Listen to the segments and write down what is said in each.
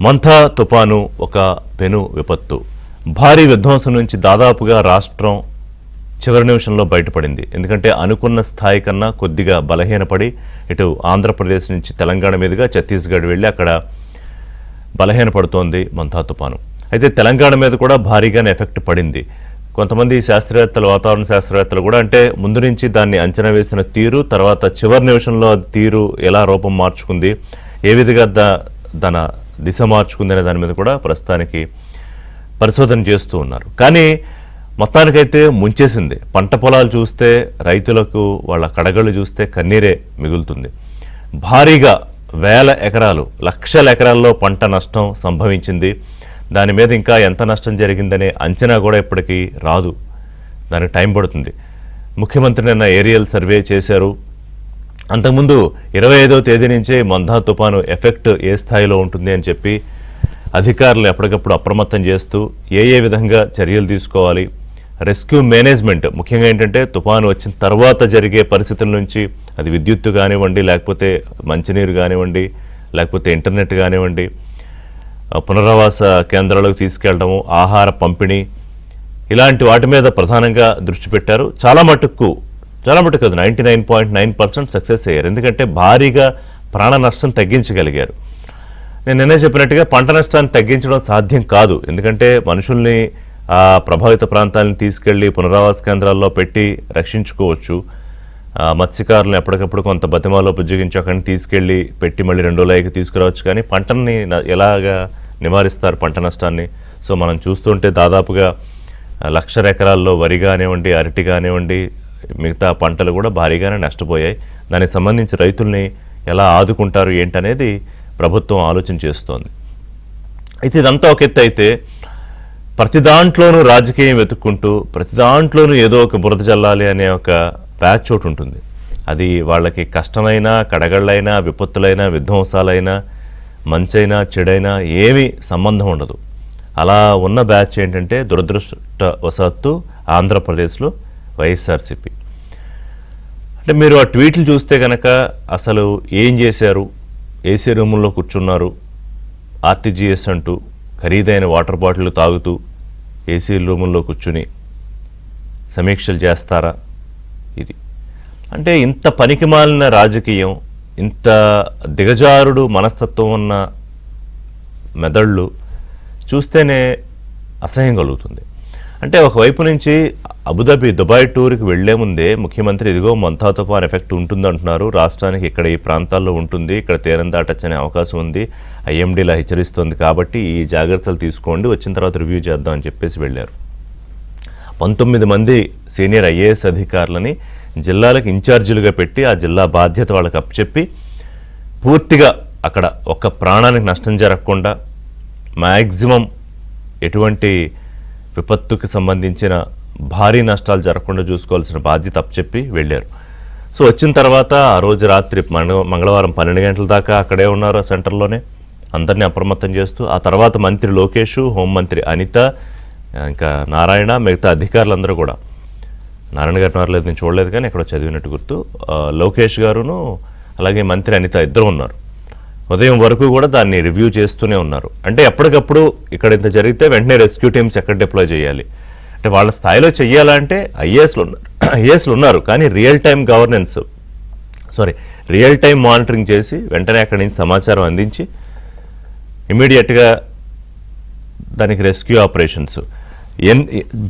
మంథా తుపాను ఒక పెను విపత్తు. భారీ విధ్వంసం నుంచి దాదాపుగా రాష్ట్రం చివరి నిమిషంలో బయటపడింది. ఎందుకంటే అనుకున్న స్థాయి కన్నా కొద్దిగా బలహీనపడి ఇటు ఆంధ్రప్రదేశ్ నుంచి తెలంగాణ మీదుగా ఛత్తీస్గఢ్ వెళ్ళి అక్కడ బలహీనపడుతోంది మంథా తుపాను. అయితే తెలంగాణ మీద కూడా భారీగానే ఎఫెక్ట్ పడింది. కొంతమంది శాస్త్రవేత్తలు, వాతావరణ శాస్త్రవేత్తలు కూడా అంటే ముందు నుంచి దాన్ని అంచనా వేసిన తీరు, తర్వాత చివరి నిమిషంలో తీరు ఎలా రూపం మార్చుకుంది, ఏ విధంగా తన దిశ మార్చుకుందనే దాని మీద కూడా ప్రస్తుతానికి పరిశోధన చేస్తూ ఉన్నారు. కానీ మొత్తానికైతే ముంచేసింది. పంట పొలాలు చూస్తే రైతులకు వాళ్ళ కడగళ్ళు చూస్తే కన్నీరే మిగులుతుంది. భారీగా వేల ఎకరాలు, లక్షల ఎకరాల్లో పంట నష్టం సంభవించింది. దాని మీద ఇంకా ఎంత నష్టం జరిగిందనే అంచనా కూడా ఇప్పటికీ రాదు. దానికి టైం పడుతుంది. ముఖ్యమంత్రి నిన్న ఏరియల్ సర్వే చేశారు. అంతకుముందు 25వ తేదీ నుంచే మంథా తుపాను ఎఫెక్ట్ ఏ స్థాయిలో ఉంటుంది అని చెప్పి అధికారులు ఎప్పటికప్పుడు అప్రమత్తం చేస్తూ ఏ విధంగా చర్యలు తీసుకోవాలి, రెస్క్యూ మేనేజ్మెంట్ ముఖ్యంగా ఏంటంటే తుపాను వచ్చిన తర్వాత జరిగే పరిస్థితుల నుంచి, అది విద్యుత్తు కానివ్వండి, లేకపోతే మంచినీరు కానివ్వండి, లేకపోతే ఇంటర్నెట్ కానివ్వండి, పునరావాస కేంద్రాలకు తీసుకెళ్లడము, ఆహార పంపిణీ, ఇలాంటి వాటి మీద ప్రధానంగా దృష్టి పెట్టారు. చాలా మటుకు కాదు, 99.9% సక్సెస్ అయ్యారు. ఎందుకంటే భారీగా ప్రాణ నష్టం తగ్గించగలిగారు. నేను నిన్నే చెప్పినట్టుగా పంట నష్టాన్ని తగ్గించడం సాధ్యం కాదు. ఎందుకంటే మనుషుల్ని ఆ ప్రభావిత ప్రాంతాలను తీసుకెళ్లి పునరావాస కేంద్రాల్లో పెట్టి రక్షించుకోవచ్చు. మత్స్యకారులను ఎప్పటికప్పుడు కొంత బతిమాలో బుజ్జగించి అక్కడిని తీసుకెళ్లి పెట్టి మళ్ళీ 2 రోజులకి తీసుకురావచ్చు. కానీ పంటని ఎలాగా నివారిస్తారు పంట నష్టాన్ని? సో మనం చూస్తుంటే దాదాపుగా లక్షల ఎకరాల్లో వరి కానివ్వండి, అరటి కానివ్వండి, మిగతా పంటలు కూడా భారీగానే నష్టపోయాయి. దానికి సంబంధించి రైతుల్ని ఎలా ఆదుకుంటారు ఏంటనేది ప్రభుత్వం ఆలోచన చేస్తోంది. అయితే ఇదంతా ఒక ఎత్తు అయితే, ప్రతి దాంట్లోనూ రాజకీయం వెతుక్కుంటూ ప్రతి దాంట్లోనూ ఏదో ఒక బురద జల్లాలి అనే ఒక ప్యాచ్ చోటు ఉంటుంది. అది వాళ్ళకి కష్టమైనా, కడగళ్ళైనా, విపత్తులైనా, విధ్వంసాలైనా, మంచైనా, చెడైనా ఏమీ సంబంధం ఉండదు. అలా ఉన్న బ్యాచ్ ఏంటంటే దురదృష్టవశాత్తు ఆంధ్రప్రదేశ్లో వైఎస్ఆర్సీపీ. అంటే మీరు ఆ ట్వీట్లు చూస్తే కనుక అసలు ఏం చేశారు? ఏసీ రూముల్లో కూర్చున్నారు, ఆర్టీజీఎస్ అంటూ ఖరీదైన వాటర్ బాటిల్ తాగుతూ ఏసీ రూముల్లో కూర్చుని సమీక్షలు చేస్తారా? ఇది అంటే ఇంత పనికిమాలిన రాజకీయం, ఇంత దిగజారుడు మనస్తత్వం ఉన్న మెదళ్ళు చూస్తేనే అసహ్యం కలుగుతుంది. అంటే ఒకవైపు నుంచి అబుదాబి, దుబాయ్ టూర్కి వెళ్లే ముందే ముఖ్యమంత్రి ఇదిగో మంథా తుఫాన్ ఎఫెక్ట్ ఉంటుందంటున్నారు, రాష్ట్రానికి ఇక్కడ ఈ ప్రాంతాల్లో ఉంటుంది, ఇక్కడ తీరం దాటొచ్చనే అవకాశం ఉంది, ఐఎండీలా హెచ్చరిస్తోంది, కాబట్టి ఈ జాగ్రత్తలు తీసుకోండి, వచ్చిన తర్వాత రివ్యూ చేద్దాం అని చెప్పేసి వెళ్ళారు. 19 మంది సీనియర్ ఐఏఎస్ అధికారులని జిల్లాలకు ఇన్ఛార్జీలుగా పెట్టి ఆ జిల్లా బాధ్యత వాళ్ళకి అప్పచెప్పి పూర్తిగా అక్కడ ఒక్క ప్రాణానికి నష్టం జరగకుండా మ్యాక్సిమం ఎటువంటి విపత్తుకి సంబంధించిన భారీ నష్టాలు జరగకుండా చూసుకోవాల్సిన బాధ్యత అప్పచెప్పి వెళ్ళారు. సో వచ్చిన తర్వాత ఆ రోజు రాత్రి మంగళవారం 12 గంటల దాకా అక్కడే ఉన్నారు సెంటర్లోనే, అందరినీ అప్రమత్తం చేస్తూ. ఆ తర్వాత మంత్రి లోకేష్, హోంమంత్రి అనిత, ఇంకా నారాయణ, మిగతా అధికారులందరూ కూడా, నారాయణ గారు మారలేదు, నేను చూడలేదు కానీ ఎక్కడో చదివినట్టు గుర్తు, లోకేష్ గారును అలాగే మంత్రి అనిత ఇద్దరు ఉన్నారు. ఉదయం వరకు కూడా దాన్ని రివ్యూ చేస్తూనే ఉన్నారు. అంటే ఎప్పటికప్పుడు ఇక్కడ ఇంత జరిగితే వెంటనే రెస్క్యూ టీమ్స్ ఎక్కడ డిప్లాయ్ చేయాలి, అంటే వాళ్ళ స్థాయిలో చెయ్యాలంటే ఐఏఎస్లు ఉన్నారు, కానీ రియల్ టైం మానిటరింగ్ చేసి వెంటనే అక్కడి నుంచి సమాచారం అందించి ఇమీడియట్గా దానికి రెస్క్యూ ఆపరేషన్స్,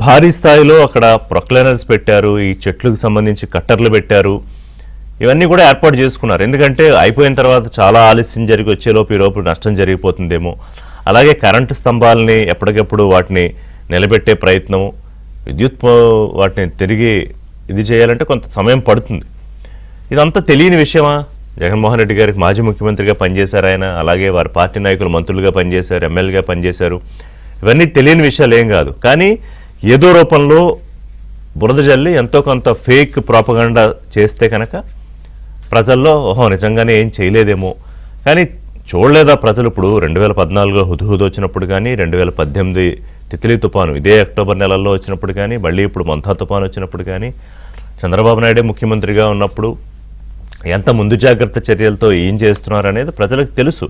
భారీ స్థాయిలో అక్కడ ప్రొక్లైనర్స్ పెట్టారు, ఈ చెట్లకు సంబంధించి కట్టర్లు పెట్టారు, ఇవన్నీ కూడా ఏర్పాటు చేసుకున్నారు. ఎందుకంటే అయిపోయిన తర్వాత చాలా ఆలస్యం జరిగి వచ్చేలోపు ఈలోపు నష్టం జరిగిపోతుందేమో. అలాగే కరెంటు స్తంభాలని ఎప్పటికప్పుడు వాటిని నిలబెట్టే ప్రయత్నం, విద్యుత్ వాటిని తిరిగి ఇది చేయాలంటే కొంత సమయం పడుతుంది. ఇదంతా తెలియని విషయమా? జగన్మోహన్ రెడ్డి గారికి మాజీ ముఖ్యమంత్రిగా పనిచేశారు ఆయన, అలాగే వారి పార్టీ నాయకులు మంత్రులుగా పనిచేశారు, ఎమ్మెల్యేగా పనిచేశారు. ఇవన్నీ తెలియని విషయాలు ఏం కాదు. కానీ ఏదో రూపంలో బురద జల్లి ఎంతో కొంత ఫేక్ ప్రాపగండా చేస్తే కనుక ప్రజల్లో ఓహో నిజంగానే ఏం చేయలేదేమో. కానీ చూడలేదా ప్రజలు? ఇప్పుడు 2014 హుద్హుద్ వచ్చినప్పుడు కానీ, 2018 తిత్లీ తుపాను ఇదే అక్టోబర్ నెలల్లో వచ్చినప్పుడు కానీ, మళ్ళీ ఇప్పుడు మంథా తుపాను వచ్చినప్పుడు కానీ, చంద్రబాబు నాయుడే ముఖ్యమంత్రిగా ఉన్నప్పుడు ఎంత ముందు జాగ్రత్త చర్యలతో ఏం చేస్తున్నారు అనేది ప్రజలకు తెలుసు.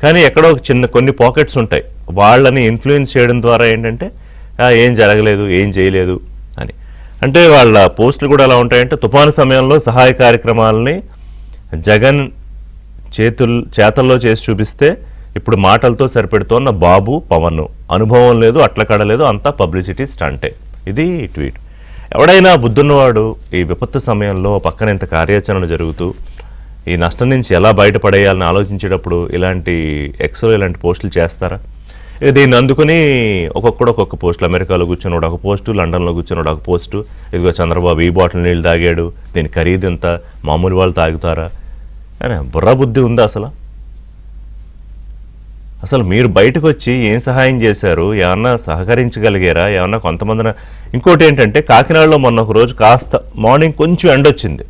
కానీ ఎక్కడో కొన్ని పాకెట్స్ ఉంటాయి, వాళ్ళని ఇన్ఫ్లుయెన్స్ చేయడం ద్వారా ఏంటంటే ఏం జరగలేదు, ఏం చేయలేదు అని. అంటే వాళ్ళ పోస్టులు కూడా ఎలా ఉంటాయంటే, తుఫాను సమయంలో సహాయ కార్యక్రమాలని జగన్ చేతల్లో చేసి చూపిస్తే ఇప్పుడు మాటలతో సరిపెడుతోన్న బాబు పవన్, అనుభవం లేదు, అట్ల కడలేదు, అంతా పబ్లిసిటీ స్టంటే. ఇది ట్వీట్. ఎవడైనా బుద్ధున్నవాడు ఈ విపత్తు సమయంలో పక్కన ఇంత కార్యాచరణ జరుగుతూ ఈ నష్టం నుంచి ఎలా బయటపడేయాలని ఆలోచించేటప్పుడు ఇలాంటి ఎక్స్లో ఇలాంటి పోస్టులు చేస్తారా? దీన్ని అందుకుని ఒక్కొక్క పోస్టులు, అమెరికాలో కూర్చున్నాడు ఒక పోస్టు, లండన్లో కూర్చున్నాడు ఒక పోస్టు, ఇదిగో చంద్రబాబు ఈ బాటిల్ నీళ్ళు తాగాడు, దీని ఖరీదు ఎంత, మామూలు వాళ్ళు తాగుతారా అని బుర్ర బుద్ధి ఉందా అసలు? అసలు మీరు బయటకు వచ్చి ఏం సహాయం చేశారు, ఏమన్నా సహకరించగలిగారా, ఏమన్నా కొంతమందిన? ఇంకోటి ఏంటంటే, కాకినాడలో మొన్న ఒక రోజు కాస్త మార్నింగ్ కొంచెం ఎండొచ్చింది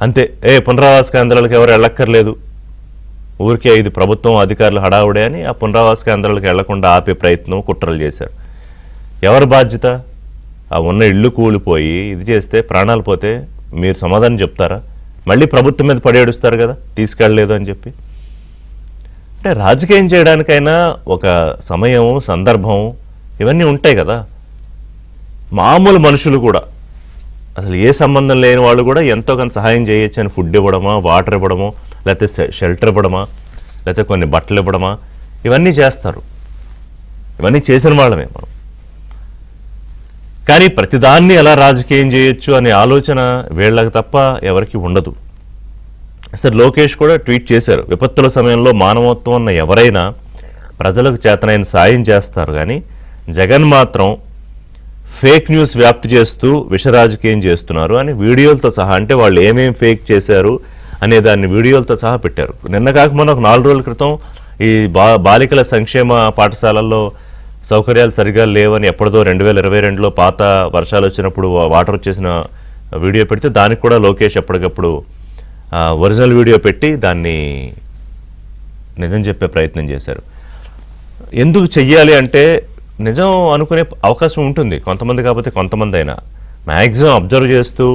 అంతే, పునరావాస కేంద్రాలకు ఎవరు వెళ్ళక్కర్లేదు, ఊరికే ఇది ప్రభుత్వం అధికారులు హడావుడే అని ఆ పునరావాస కేంద్రాలకు వెళ్లకుండా ఆపే ప్రయత్నం, కుట్రలు చేశారు. ఎవరి బాధ్యత? ఆ ఉన్న ఇళ్ళు కూలిపోయి ఇది చేస్తే, ప్రాణాలు పోతే మీరు సమాధానం చెప్తారా? మళ్ళీ ప్రభుత్వం మీద పడేడుస్తారు కదా తీసుకెళ్ళలేదు అని చెప్పి. అంటే రాజకీయం చేయడానికైనా ఒక సమయం, సందర్భం ఇవన్నీ ఉంటాయి కదా. మామూలు మనుషులు కూడా, అసలు ఏ సంబంధం లేని వాళ్ళు కూడా ఎంతో కొంత సహాయం చేయొచ్చు అని ఫుడ్ ఇవ్వడమా, వాటర్ ఇవ్వడమో, లేకపోతే షెల్టర్ ఇవ్వడమా, లేకపోతే కొన్ని బట్టలు ఇవ్వడమా, ఇవన్నీ చేస్తారు. ఇవన్నీ చేసిన వాళ్ళమే మనం. కానీ ప్రతిదాన్ని ఎలా రాజకీయం చేయొచ్చు అనే ఆలోచన వీళ్ళకి తప్ప ఎవరికి ఉండదు. సార్ లోకేష్ కూడా ట్వీట్ చేశారు, విపత్తుల సమయంలో మానవత్వం ఉన్న ఎవరైనా ప్రజలకు చేతనైన సాయం చేస్తారు, కానీ జగన్ మాత్రం ఫేక్ న్యూస్ వ్యాప్తి చేస్తూ విష రాజకీయం చేస్తున్నారు అని వీడియోలతో సహా, అంటే వాళ్ళు ఏమేమి ఫేక్ చేశారు అనే దాన్ని వీడియోలతో సహా పెట్టారు. నిన్న కాక మొన్న ఒక 4 రోజుల క్రితం ఈ బాలికల సంక్షేమ పాఠశాలల్లో సౌకర్యాలు సరిగా లేవని ఎప్పటిదో 2022లో పాత వర్షాలు వచ్చినప్పుడు వాటర్ వచ్చేసిన వీడియో పెడితే దానికి కూడా లోకేష్ ఎప్పటికప్పుడు ఒరిజినల్ వీడియో పెట్టి దాన్ని నిజం చెప్పే ప్రయత్నం చేశారు. ఎందుకు చెయ్యాలి అంటే, నిజం అనుకునే అవకాశం ఉంటుంది కొంతమంది, కాకపోతే కొంతమంది అయినా మ్యాక్సిమం అబ్జర్వ్ చేస్తూ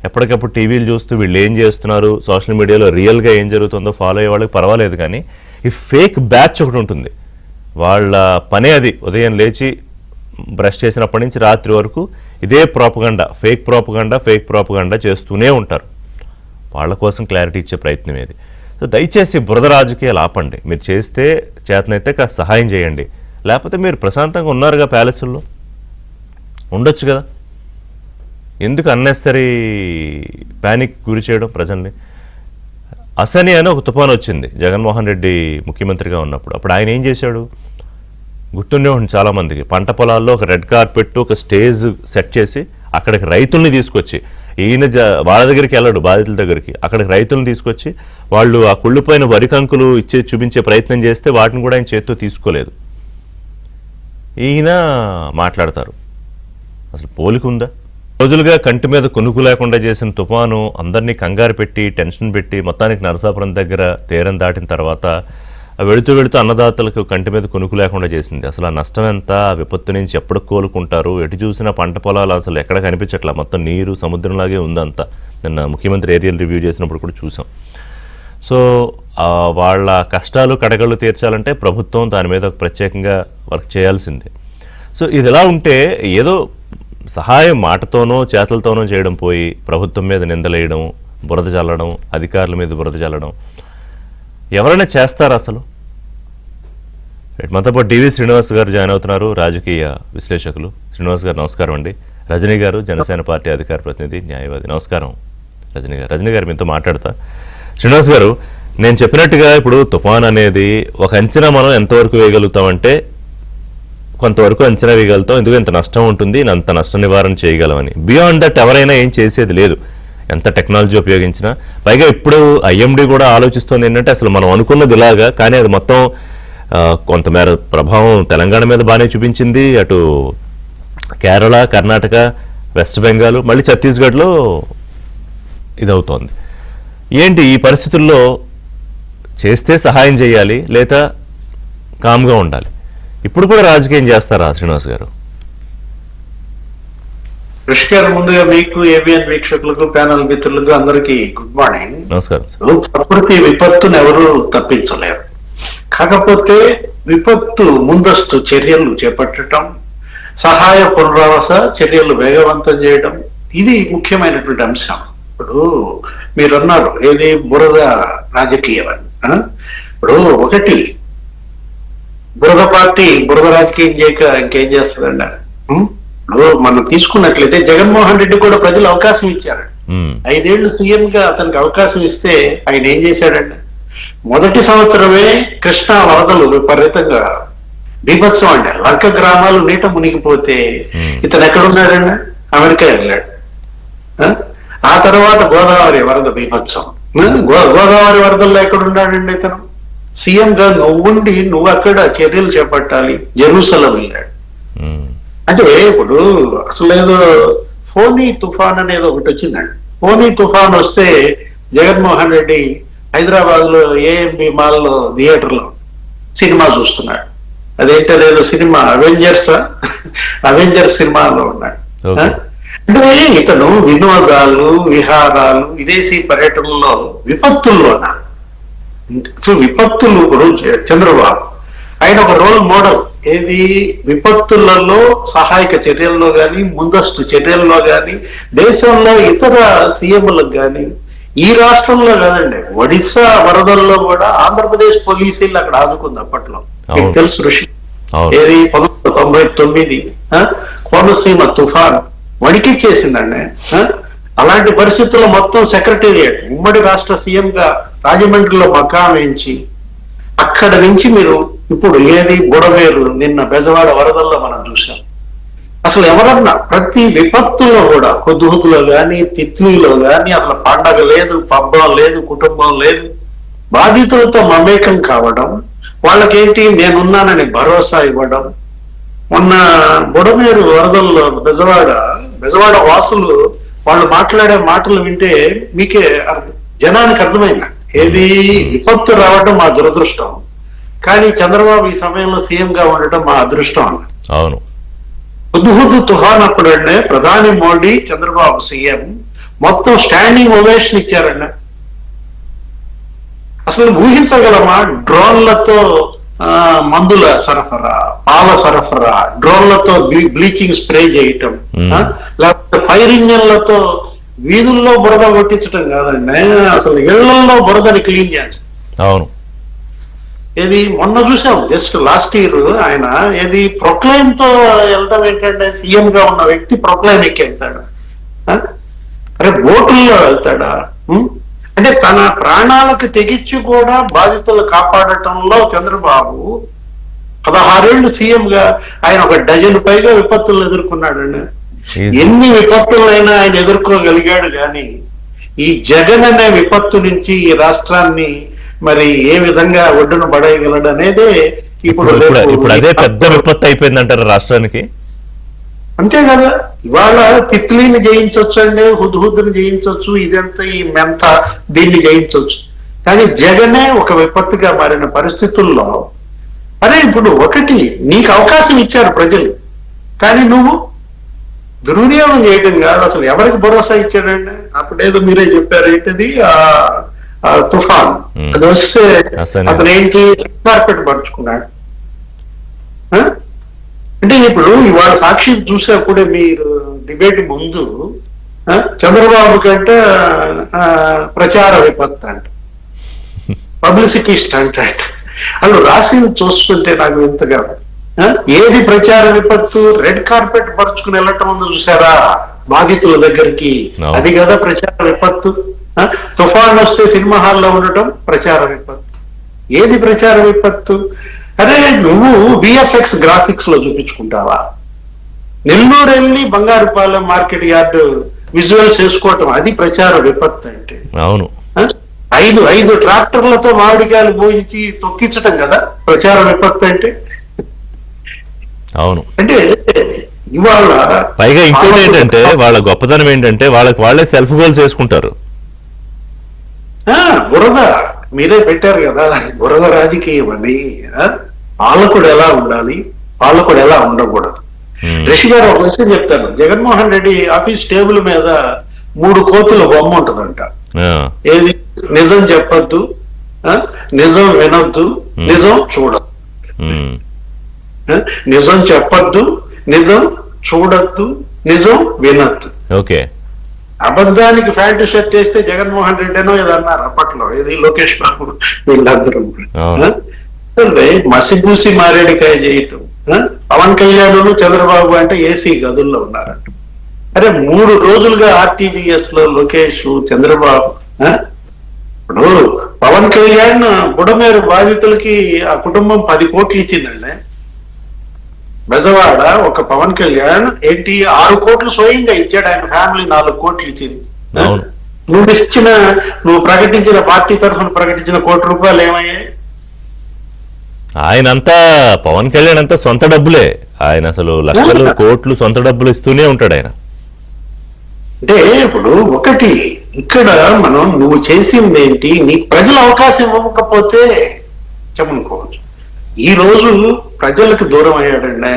ఎప్పటికప్పుడు టీవీలు చూస్తూ వీళ్ళు ఏం చేస్తున్నారు, సోషల్ మీడియాలో రియల్గా ఏం జరుగుతుందో ఫాలో అయ్యే వాళ్ళకి పర్వాలేదు. కానీ ఈ ఫేక్ బ్యాచ్ ఒకటి ఉంటుంది, వాళ్ళ పనే అది. ఉదయం లేచి బ్రష్ చేసినప్పటి నుంచి రాత్రి వరకు ఇదే ప్రోపగండా, ఫేక్ ప్రోపగండా చేస్తూనే ఉంటారు. వాళ్ళ కోసం క్లారిటీ ఇచ్చే ప్రయత్నం ఏది. సో దయచేసి బురద రాజకీయాలు ఆపండి. మీరు చేస్తే చేతనైతే కాస్త సహాయం చేయండి, లేకపోతే మీరు ప్రశాంతంగా ఉన్నారుగా ప్యాలెస్ల్లో ఉండొచ్చు కదా. ఎందుకు అన్నెసరీ ప్యానిక్ గురి చేయడం ప్రజల్ని? అసని అని ఒక తుఫాను వచ్చింది జగన్మోహన్ రెడ్డి ముఖ్యమంత్రిగా ఉన్నప్పుడు. అప్పుడు ఆయన ఏం చేశాడు గుర్తుండే ఉంటుంది చాలామందికి. పంట పొలాల్లో ఒక రెడ్ కార్పెట్, ఒక స్టేజ్ సెట్ చేసి అక్కడికి రైతుల్ని తీసుకొచ్చి, ఈయన వాళ్ళ దగ్గరికి వెళ్ళాడు బాధితుల దగ్గరికి, అక్కడికి రైతులను తీసుకొచ్చి వాళ్ళు ఆ కుళ్ళిపోయిన వరి కంకులు చూపించే ప్రయత్నం చేస్తే వాటిని కూడా ఆయన చేత్తో తీసుకోలేదు. ఈయన మాట్లాడతారు, అసలు పోలికుందా? రోజులుగా కంటి మీద కొనుక్కు లేకుండా చేసిన తుఫాను అందరినీ కంగారు పెట్టి, టెన్షన్ పెట్టి, మొత్తానికి నరసాపురం దగ్గర తీరం దాటిన తర్వాత వెళుతూ అన్నదాతలకు కంటి మీద కొనుక్కు లేకుండా చేసింది. అసలు ఆ నష్టం ఎంత, ఆ విపత్తు నుంచి ఎప్పుడు కోలుకుంటారు? ఎటు చూసినా పంట పొలాలు అసలు ఎక్కడ కనిపించట్లా, మొత్తం నీరు సముద్రంలాగే ఉందంతా. నిన్న ముఖ్యమంత్రి ఏరియల్ రివ్యూ చేసినప్పుడు కూడా చూసాం. సో వాళ్ళ కష్టాలు కడగళ్ళు తీర్చాలంటే ప్రభుత్వం దాని మీద ప్రత్యేకంగా వర్క్ చేయాల్సిందే. సో ఇది ఎలా ఉంటే, ఏదో సహాయం మాటతోనో చేతలతోనో చేయడం పోయి ప్రభుత్వం మీద నిందలేయడం, బురద చల్లడం, అధికారుల మీద బురద చల్లడం ఎవరైనా చేస్తారా అసలు? మనతో పాటు డివి శ్రీనివాస్ గారు జాయిన్ అవుతున్నారు, రాజకీయ విశ్లేషకులు. శ్రీనివాస్ గారు నమస్కారం అండి. రజనీ గారు జనసేన పార్టీ అధికార ప్రతినిధి, న్యాయవాది. నమస్కారం రజనీ గారు. రజనీ గారు మీతో మాట్లాడతా. శ్రీనివాస్ గారు, నేను చెప్పినట్టుగా ఇప్పుడు తుఫాన్ అనేది ఒక అంచనా మనం ఎంతవరకు వేయగలుగుతామంటే కొంతవరకు అంచనా వేయగలుగుతాం, ఎందుకు ఇంత నష్టం ఉంటుంది, అంత నష్ట నివారణ చేయగలమని. బియాండ్ దట్ ఎవరైనా ఏం చేసేది లేదు, ఎంత టెక్నాలజీ ఉపయోగించినా. పైగా ఇప్పుడు ఐఎండీ కూడా ఆలోచిస్తుంది ఏంటంటే, అసలు మనం అనుకున్నది ఇలాగా, కానీ అది మొత్తం కొంతమేర ప్రభావం తెలంగాణ మీద బాగానే చూపించింది, అటు కేరళ, కర్ణాటక, వెస్ట్ బెంగాల్, మళ్ళీ ఛత్తీస్గఢ్లో ఇదవుతోంది. ఏంటి ఈ పరిస్థితుల్లో చేస్తే సహాయం చేయాలి, లేదా కామ్గా ఉండాలి? ఇప్పుడు కూడా రాజకీయం చేస్తారా శ్రీనివాస్ గారు? కృషి గారు, ముందుగా మీకు, ఏబిఎన్ వీక్షకులకు, ప్యానల్ మిత్రులకు అందరికీ గుడ్ మార్నింగ్. నమస్కారం. ప్రకృతి విపత్తును ఎవరు తప్పించలేరు. కాకపోతే విపత్తు ముందస్తు చర్యలు చేపట్టడం, సహాయ పునరావాస చర్యలు వేగవంతం చేయడం, ఇది ముఖ్యమైనటువంటి అంశం. ఇప్పుడు మీరు అన్నారు ఏది బురద రాజకీయం అని. ఇప్పుడు ఒకటి, బురద పార్టీ బురద రాజకీయం చేయక ఇంకేం చేస్తుందండి? ఇప్పుడు మనం తీసుకున్నట్లయితే జగన్మోహన్ రెడ్డి కూడా ప్రజలు అవకాశం ఇచ్చారు. 5 ఏళ్లు సీఎం గా అతనికి అవకాశం ఇస్తే ఆయన ఏం చేశాడండి? మొదటి సంవత్సరమే కృష్ణా వరదలు విపరీతంగా బీభత్సం అండి. లంక గ్రామాలు నీట మునిగిపోతే ఇతను ఎక్కడున్నాడండి? అమెరికా వెళ్ళాడు. ఆ తర్వాత గోదావరి వరద బీభత్సం. గోదావరి వరదల్లో ఎక్కడున్నాడండి ఇతను? సీఎం గా నువ్వు అక్కడ చర్యలు చేపట్టాలి, జెరూసలం వెళ్ళాడు. అంటే ఇప్పుడు అసలు ఏదో ఫోనీ తుఫాన్ అనేది ఒకటి వచ్చిందండి. ఫోనీ తుఫాన్ వస్తే జగన్మోహన్ రెడ్డి హైదరాబాద్ లో ఏఎంబి మాల్ లో థియేటర్ లో సినిమా చూస్తున్నాడు. అదేదో సినిమా అవెంజర్స్ సినిమాలో ఉన్నాడు. అంటే ఇతను వినోదాలు, విహారాలు, విదేశీ పర్యటనలో విపత్తుల్లోనా? విపత్తులు ఇప్పుడు చంద్రబాబు ఆయన ఒక రోల్ మోడల్. ఏది విపత్తులలో సహాయక చర్యల్లో గాని, ముందస్తు చర్యల్లో గాని, దేశంలో ఇతర సీఎంలకు గాని, ఈ రాష్ట్రంలో కాదండి, ఒడిశా వరదల్లో కూడా ఆంధ్రప్రదేశ్ పోలీసులు అక్కడ ఆదుకుంది అప్పట్లో. మీకు తెలుసు ఋషి. ఏది 1999 కోనసీమ తుఫాన్ వణికిచ్చేసిందండి. అలాంటి పరిస్థితుల్లో మొత్తం సెక్రటేరియట్ ఉమ్మడి రాష్ట్ర సీఎం గా రాజమండ్రిలో మకాం వేయించి అక్కడ నుంచి మీరు ఇప్పుడు ఏది బుడమేరు, నిన్న బెజవాడ వరదల్లో మనం చూసాం. అసలు ఎవరన్నా ప్రతి విపత్తులో కూడా హుద్హుద్లో గాని, తిత్లీలో గాని అసలు పండగ లేదు, పబ్బం లేదు, కుటుంబం లేదు, బాధితులతో మమేకం కావడం, వాళ్ళకేంటి నేనున్నానని భరోసా ఇవ్వడం. మొన్న బుడమేరు వరదల్లో బెజవాడ వాసులు వాళ్ళు మాట్లాడే మాటలు వింటే మీకే జనానికి అర్థమైందండి. ఏది విపత్తు రావడం మా దురదృష్టం, కానీ చంద్రబాబు ఈ సమయంలో సీఎం గా ఉండటం మా అదృష్టం అన్న. అవును. హుద్హుద్ తుఫాన్ అప్పుడంటే ప్రధాని మోడీ, చంద్రబాబు సీఎం మొత్తం స్టాండింగ్ ఓవేషన్ ఇచ్చారండి. అసలు ఊహించగలమా? డ్రోన్లతో మందుల సరఫరా, పాల సరఫరా, డ్రోన్లతో బ్లీచింగ్ స్ప్రే చేయటం, లేకపోతే ఫైర్ ఇంజన్లతో వీధుల్లో బురద కొట్టించడం కాదండి, అసలు ఇళ్లలో బురదని క్లీన్ చేయాలి. అవును. ఏది మొన్న చూసాం, జస్ట్ లాస్ట్ ఇయర్ ఆయన ఏది ప్రొక్లైన్ తో వెళ్ళడం ఏంటంటే, సీఎం గా ఉన్న వ్యక్తి ప్రొక్లైన్ ఎక్కి వెళ్తాడు? అరే బోటుల్లో వెళ్తాడా? అంటే తన ప్రాణాలకు తెగించి కూడా బాధితులు కాపాడటంలో చంద్రబాబు 16 ఏళ్లు సీఎం గా ఆయన ఒక డజన్ పైగా విపత్తులు ఎదుర్కొన్నాడండి. ఎన్ని విపత్తులైనా ఆయన ఎదుర్కోగలిగాడు. కానీ ఈ జగన్ అనే విపత్తు నుంచి ఈ రాష్ట్రాన్ని మరి ఏ విధంగా ఒడ్డున పడేయగలడు అనేదే ఇప్పుడు అదే పెద్ద విపత్తు అయిపోయిందంటారు రాష్ట్రానికి. అంతే కదా. ఇవాళ తిత్లీని జయించవచ్చు అండి, హుద్హుద్ని జయించవచ్చు, ఇదంతా ఈ మెంత దీన్ని జయించవచ్చు. కానీ జగనే ఒక విపత్తుగా మారిన పరిస్థితుల్లో, అరే ఇప్పుడు ఒకటి నీకు అవకాశం ఇచ్చారు ప్రజలు, కానీ నువ్వు దుర్వినియోగం చేయడం కాదు. అసలు ఎవరికి భరోసా ఇచ్చాడండి? అప్పుడేదో మీరే చెప్పారు ఏంటిది తుఫాన్ అది వస్తే అతను ఏంటి కార్పెట్ పరుచుకున్నాడు. అంటే ఇప్పుడు ఇవాళ సాక్షి చూసేప్పుడే మీరు డిబేట్ ముందు చంద్రబాబు కంటే ప్రచార విపత్తు అంట, పబ్లిసిటీ స్టంట్ అంట, వాళ్ళు రాసింది చూస్తుంటే నాకు ఇంతగా ఏది ప్రచార విపత్తు? రెడ్ కార్పెట్ పరుచుకుని వెళ్ళటం ముందు చూసారా బాధితుల దగ్గరికి, అది కదా ప్రచార విపత్తు. తుఫాన్ వస్తే సినిమా హాల్లో ఉండటం ప్రచార విపత్తు. ఏది ప్రచార విపత్తు? అరే నువ్వు విఎఫ్ఎక్స్ గ్రాఫిక్స్ లో చూపించుకుంటావా? నెల్లూరు వెళ్ళి బంగారుపాలెం మార్కెట్ యార్డు విజువల్స్ వేసుకోవటం, అది ప్రచార విపత్తు అంటే? అవును. 5 ట్రాక్టర్లతో మామిడికాయలు పోయించి తొక్కించటం కదా ప్రచార విపత్తు అంటే? అవును. అంటే ఇవాళ పైగా ఇంకోటి ఏంటంటే వాళ్ళ గొప్పతనం ఏంటంటే వాళ్ళే సెల్ఫ్ గోల్ చేసుకుంటారు. బురద మీరే పెట్టారు కదా, బురద రాజకీయం అండి. పాలకుడు ఎలా ఉండాలి, పాలకుడు ఎలా ఉండకూడదు. రిషి గారు ఒక విషయం చెప్తాను. జగన్మోహన్ రెడ్డి ఆఫీస్ టేబుల్ మీద 3 కోతుల బొమ్మ ఉంటుందంట. ఏది నిజం చెప్పొద్దు, నిజం వినొద్దు, నిజం చూడద్దు, నిజం చెప్పొద్దు, నిజం చూడొద్దు, నిజం వినొద్దు. ఓకే. అబద్ధానికి ప్యాంటు షర్ట్ వేస్తే జగన్మోహన్ రెడ్డినో ఏదో అన్నారు అప్పట్లో, ఇది లోకేష్ బాబు వీళ్ళందరూ మసిపూసి మారేడికాయ చేయటం. పవన్ కళ్యాణ్ చంద్రబాబు అంటే ఏసీ గదుల్లో ఉన్నారంట. అరే 3 రోజులుగా ఆర్టీజీఎస్ లో లోకేష్ చంద్రబాబు. ఇప్పుడు పవన్ కళ్యాణ్ బుడమేరు బాధితులకి ఆ కుటుంబం 10 కోట్లు ఇచ్చిందండి. బెజవాడ ఒక పవన్ కళ్యాణ్ 6 కోట్లు స్వయంగా ఇచ్చాడు, ఆయన ఫ్యామిలీ 4 కోట్లు ఇచ్చింది. నువ్వు ప్రకటించిన పార్టీ తరఫున ప్రకటించిన ₹1 ఏమయ్యాయి? ఆయన అంతా పవన్ కళ్యాణ్ అంతా సొంత డబ్బులే, ఆయన అసలు లక్షలు కోట్లు సొంత డబ్బులు ఇస్తూనే ఉంటాడు ఆయన. అంటే ఇప్పుడు ఒకటి ఇక్కడ మనం నువ్వు చేసింది ఏంటి, నీకు ప్రజలు అవకాశం ఇవ్వకపోతే చెప్పనుకోవచ్చు. ఈ రోజు ప్రజలకు దూరం అయ్యాడండి,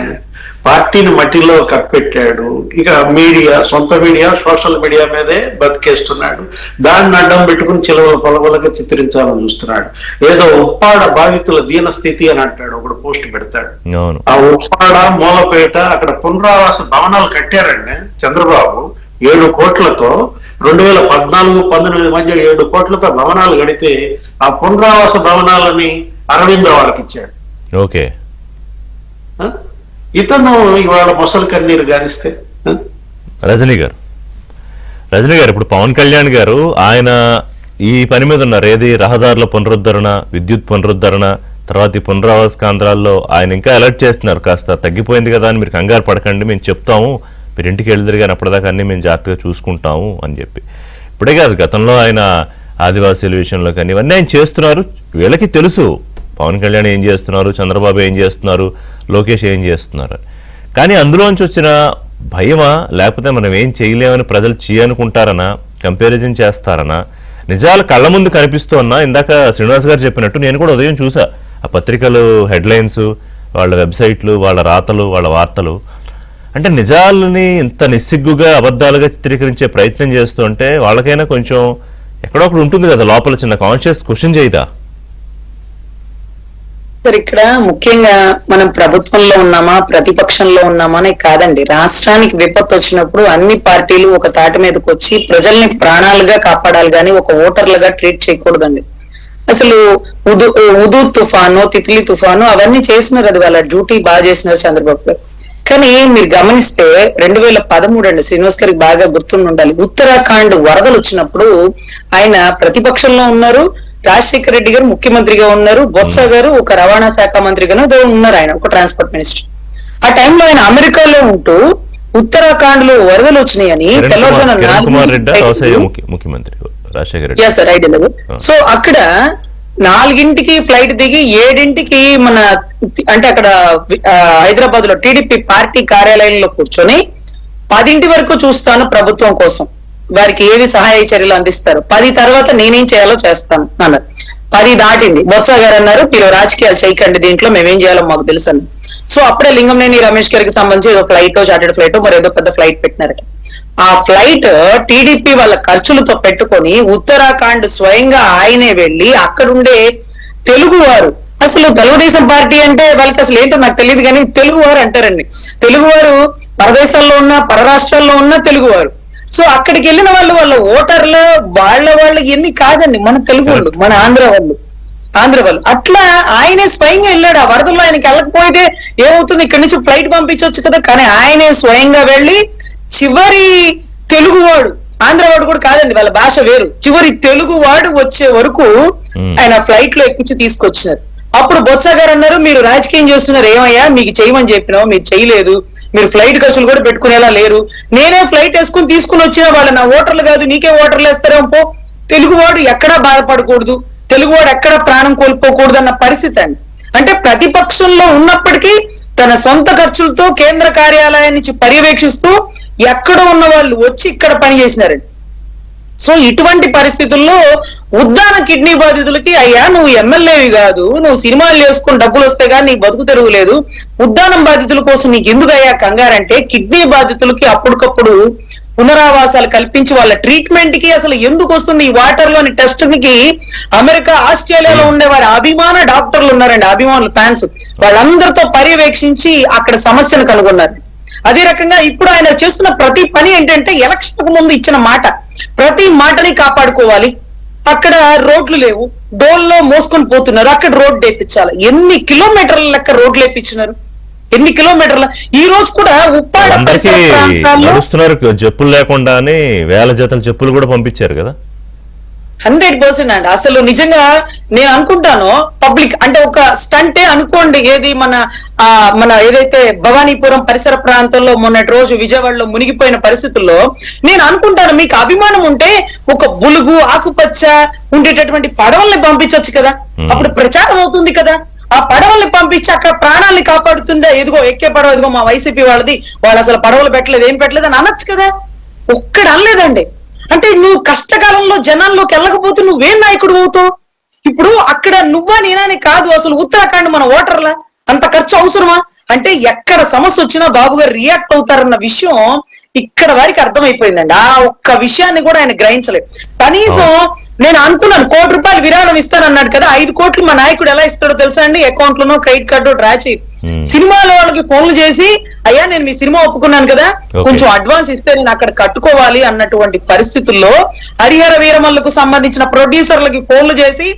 పార్టీని మట్టిలో కప్పెట్టాడు. ఇక మీడియా, సొంత మీడియా, సోషల్ మీడియా మీదే బతికేస్తున్నాడు. దాన్ని అడ్డం పెట్టుకుని చిలవల పొలవలుగా చిత్రించాలని చూస్తున్నాడు. ఏదో ఉప్పాడ బాధితుల దీన స్థితి అని అంటాడు, ఒకడు పోస్ట్ పెడతాడు. ఆ ఉప్పాడ మూలపేట అక్కడ పునరావాస భవనాలు కట్టారండి చంద్రబాబు 7 కోట్లతో. 2014-19 మధ్య 7 కోట్లతో భవనాలు కడితే ఆ పునరావాస భవనాలని అరవింద వాళ్ళకి ఇచ్చాడు. ఓకే. ఇతను ఇవాళ మొసలు కన్నీరు గారిస్తే రజనీ గారు ఇప్పుడు పవన్ కళ్యాణ్ గారు ఆయన ఈ పని మీద ఉన్నారు. ఏది రహదారుల పునరుద్ధరణ, విద్యుత్ పునరుద్ధరణ, తర్వాత ఈ పునరావాస కేంద్రాల్లో ఆయన ఇంకా అలర్ట్ చేస్తున్నారు. కాస్త తగ్గిపోయింది కదా అని మీరు కంగారు పడకండి, మేము చెప్తాము, మీరు ఇంటికి వెళ్తారు కానీ అప్పటిదాకా అన్ని మేము జాగ్రత్తగా చూసుకుంటాము అని చెప్పి. ఇప్పుడే కాదు, గతంలో ఆయన ఆదివాసీల విషయంలో కానీ ఇవన్నీ ఆయన చేస్తున్నారు. వీళ్ళకి తెలుసు పవన్ కళ్యాణ్ ఏం చేస్తున్నారు, చంద్రబాబు ఏం చేస్తున్నారు, లోకేష్ ఏం చేస్తున్నారు. కానీ అందులోంచి వచ్చిన భయమా, లేకపోతే మనం ఏం చేయలేమని ప్రజలు చేయనుకుంటారనా, కంపారిజన్ చేస్తారనా, నిజాలు కళ్ళ ముందు కనిపిస్తున్నా? ఇందాక శ్రీనివాస్ గారు చెప్పినట్టు నేను కూడా ఉదయం చూసా ఆ పత్రికలు హెడ్లైన్స్, వాళ్ళ వెబ్సైట్లు, వాళ్ళ రాతలు, వాళ్ళ వార్తలు. అంటే నిజాలని ఇంత నిస్సిగ్గుగా అబద్ధాలుగా చిత్రీకరించే ప్రయత్నం చేస్తుంటే వాళ్ళకైనా కొంచెం ఎక్కడో ఒకటి ఉంటుంది కదా లోపల, చిన్న కాన్షియస్ క్వశ్చన్ చేయదా? సార్ ఇక్కడ ముఖ్యంగా మనం ప్రభుత్వంలో ఉన్నామా ప్రతిపక్షంలో ఉన్నామా అనే కాదండి. రాష్ట్రానికి విపత్తు వచ్చినప్పుడు అన్ని పార్టీలు ఒక తాటి మీదకి వచ్చి ప్రజల్ని ప్రాణాలుగా కాపాడాలి కానీ ఒక ఓటర్లుగా ట్రీట్ చేయకూడదండి. అసలు ఉదు తుఫాను, తిత్లీ తుఫాను అవన్నీ చేసినారు, అది వాళ్ళ డ్యూటీ బాగా చేసినారు చంద్రబాబు గారు. కానీ మీరు గమనిస్తే 2013 అండి, శ్రీనివాస్ గారికి బాగా గుర్తుండి ఉండాలి, ఉత్తరాఖండ్ వరదలు వచ్చినప్పుడు ఆయన ప్రతిపక్షంలో ఉన్నారు, రాజశేఖర రెడ్డి గారు ముఖ్యమంత్రిగా ఉన్నారు, బొత్స గారు ఒక రవాణా శాఖ మంత్రిగాను ఉన్నారు, ఆయన ఒక ట్రాన్స్పోర్ట్ మినిస్టర్. ఆ టైంలో ఆయన అమెరికాలో ఉంటూ ఉత్తరాఖండ్ లో వరదలు వచ్చినాయని తెల్లవారుజామున సో అక్కడ 4ంటికి ఫ్లైట్ దిగి 7ంటికి మన అంటే అక్కడ హైదరాబాద్ లో టీడీపీ పార్టీ కార్యాలయంలో కూర్చొని 10 వరకు చూస్తాను ప్రభుత్వం కోసం, వారికి ఏది సహాయ చర్యలు అందిస్తారు, 10 తర్వాత నేనేం చేయాలో చేస్తాను అన్నారు. 10 దాటింది, బొత్స గారు అన్నారు మీరు రాజకీయాలు చేయకండి, దీంట్లో మేమేం చేయాలో మాకు తెలుసు అని. సో అప్పుడే లింగంనేని రమేష్ గారికి సంబంధించి ఏదో ఫ్లైట్, చార్టెడ్ ఫ్లైట్ మరి ఏదో పెద్ద ఫ్లైట్ పెట్టినారట. ఆ ఫ్లైట్ టీడీపీ వాళ్ళ ఖర్చులతో పెట్టుకొని ఉత్తరాఖండ్ స్వయంగా ఆయనే వెళ్లి అక్కడుండే తెలుగువారు, అసలు తెలుగుదేశం పార్టీ అంటే వాళ్ళకి అసలు ఏంటో నాకు తెలియదు కానీ తెలుగువారు అంటారండి. తెలుగువారు పరదేశాల్లో ఉన్న, పరరాష్ట్రాల్లో ఉన్న తెలుగువారు. సో అక్కడికి వెళ్ళిన వాళ్ళ ఓటర్లు వాళ్ళు ఎన్ని కాదండి, మన తెలుగు వాళ్ళు, మన ఆంధ్ర వాళ్ళు అట్లా ఆయనే స్వయంగా వెళ్ళాడు. ఆ వరదల్లో ఆయనకి వెళ్ళకపోతే ఏమవుతుంది, ఇక్కడి నుంచి ఫ్లైట్ పంపించవచ్చు కదా, కానీ ఆయనే స్వయంగా వెళ్ళి చివరి తెలుగువాడు, ఆంధ్రవాడు కూడా కాదండి, వాళ్ళ భాష వేరు, చివరి తెలుగువాడు వచ్చే వరకు ఆయన ఫ్లైట్ లో ఎక్కించి తీసుకొచ్చినారు. అప్పుడు బొత్స గారు అన్నారు మీరు రాజకీయం చేస్తున్నారు, ఏమయ్యా మీకు చేయమని చెప్పినావు, మీరు చేయలేదు, మీరు ఫ్లైట్ ఖర్చులు కూడా పెట్టుకునేలా లేరు, నేనే ఫ్లైట్ వేసుకుని తీసుకుని వచ్చిన వాళ్ళు నా ఓటర్లు కాదు, నీకే ఓటర్లు వేస్తారేమో పో, తెలుగువాడు ఎక్కడా బాధపడకూడదు, తెలుగువాడు ఎక్కడ ప్రాణం కోల్పోకూడదు అన్న పరిస్థితి అండి. అంటే ప్రతిపక్షంలో ఉన్నప్పటికీ తన సొంత ఖర్చులతో కేంద్ర కార్యాలయం నుంచి పర్యవేక్షిస్తూ ఎక్కడ ఉన్న వాళ్ళు వచ్చి ఇక్కడ పనిచేసినారండి. సో ఇటువంటి పరిస్థితుల్లో ఉద్దాన కిడ్నీ బాధితులకి అయ్యా నువ్వు ఎమ్మెల్యేవి కాదు, నువ్వు సినిమాలు చేసుకుని డబ్బులు వస్తే కానీ నీకు బతుకు తెరుగులేదు, ఉద్దానం బాధితుల కోసం నీకు ఎందుకు అయ్యా కంగారంటే కిడ్నీ బాధితులకి అప్పటికప్పుడు పునరావాసాలు కల్పించి వాళ్ళ ట్రీట్మెంట్ కి అసలు ఎందుకు వస్తుంది ఈ వాటర్ లోని టెస్ట్ కి అమెరికా ఆస్ట్రేలియాలో ఉండే వారి అభిమాన డాక్టర్లు ఉన్నారండి, అభిమానులు ఫ్యాన్స్, వాళ్ళందరితో పర్యవేక్షించి అక్కడ సమస్యను కనుగొన్నారు. అదే రకంగా ఇప్పుడు ఆయన చేస్తున్న ప్రతి పని ఏంటంటే ఎలక్షన్ కు ముందు ఇచ్చిన మాట, ప్రతి మాటని కాపాడుకోవాలి. అక్కడ రోడ్లు లేవు, డోల్లో మోసుకొని పోతున్నారు, అక్కడ రోడ్డు వేయించాలి. ఎన్ని కిలోమీటర్ల లెక్క రోడ్లు వేయించినారు, ఎన్ని కిలోమీటర్ల. ఈ రోజు కూడా ఉప్పాడ పరిసర ప్రాంతాల్లో నడుస్తున్నారు చెప్పులు లేకుండానే వేల జతల చెప్పులు కూడా పంపించారు కదా. 100% అండి. అసలు నిజంగా నేను అనుకుంటాను పబ్లిక్ అంటే ఒక స్టంటే అనుకోండి. ఏది మన ఏదైతే భవానీపురం పరిసర ప్రాంతంలో మొన్నటి రోజు విజయవాడలో మునిగిపోయిన పరిస్థితుల్లో నేను అనుకుంటాను, మీకు అభిమానం ఉంటే ఒక బులుగు ఆకుపచ్చ ఉండేటటువంటి పడవల్ని పంపించవచ్చు కదా, అప్పుడు ప్రచారం అవుతుంది కదా. ఆ పడవల్ని పంపించి అక్కడ ప్రాణాలని కాపాడుతుండే, ఎదుగో ఎక్కే పడవ ఎదుగో మా వైసీపీ వాళ్ళది, వాళ్ళు అసలు పడవలు పెట్టలేదు ఏం పెట్టలేదు అని అనొచ్చు కదా. ఒక్కడ అనలేదండి. అంటే నువ్వు కష్టకాలంలో జనాల్లోకి వెళ్ళకపోతే నువ్వేం నాయకుడు అవుతావు? ఇప్పుడు అక్కడ నువ్వా నేనని కాదు, అసలు ఉత్తరాఖండ్ మన ఓటర్ల అంత ఖర్చు అవసరమా? అంటే ఎక్కడ సమస్య వచ్చినా బాబు గారు రియాక్ట్ అవుతారన్న విషయం ఇక్కడ వారికి అర్థమైపోయిందండి. ఆ ఒక్క విషయాన్ని కూడా ఆయన గ్రహించలేదు. కనీసం నేను అనుకున్నాను 1 కోటి రూపాయలు విరాళం ఇస్తానన్నాడు కదా, 5 కోట్లు మా నాయకుడు ఎలా ఇస్తాడో తెలుసా అండి? అకౌంట్ లోనో క్రెడిట్ కార్డు డ్రా చేయి, సినిమాలో వాళ్ళకి ఫోన్లు చేసి అయ్యా నేను మీ సినిమా ఒప్పుకున్నాను కదా, కొంచెం అడ్వాన్స్ ఇస్తే నేను అక్కడ కట్టుకోవాలి అన్నటువంటి పరిస్థితుల్లో హరిహర వీరమల్లకు సంబంధించిన ప్రొడ్యూసర్లకి ఫోన్లు చేసి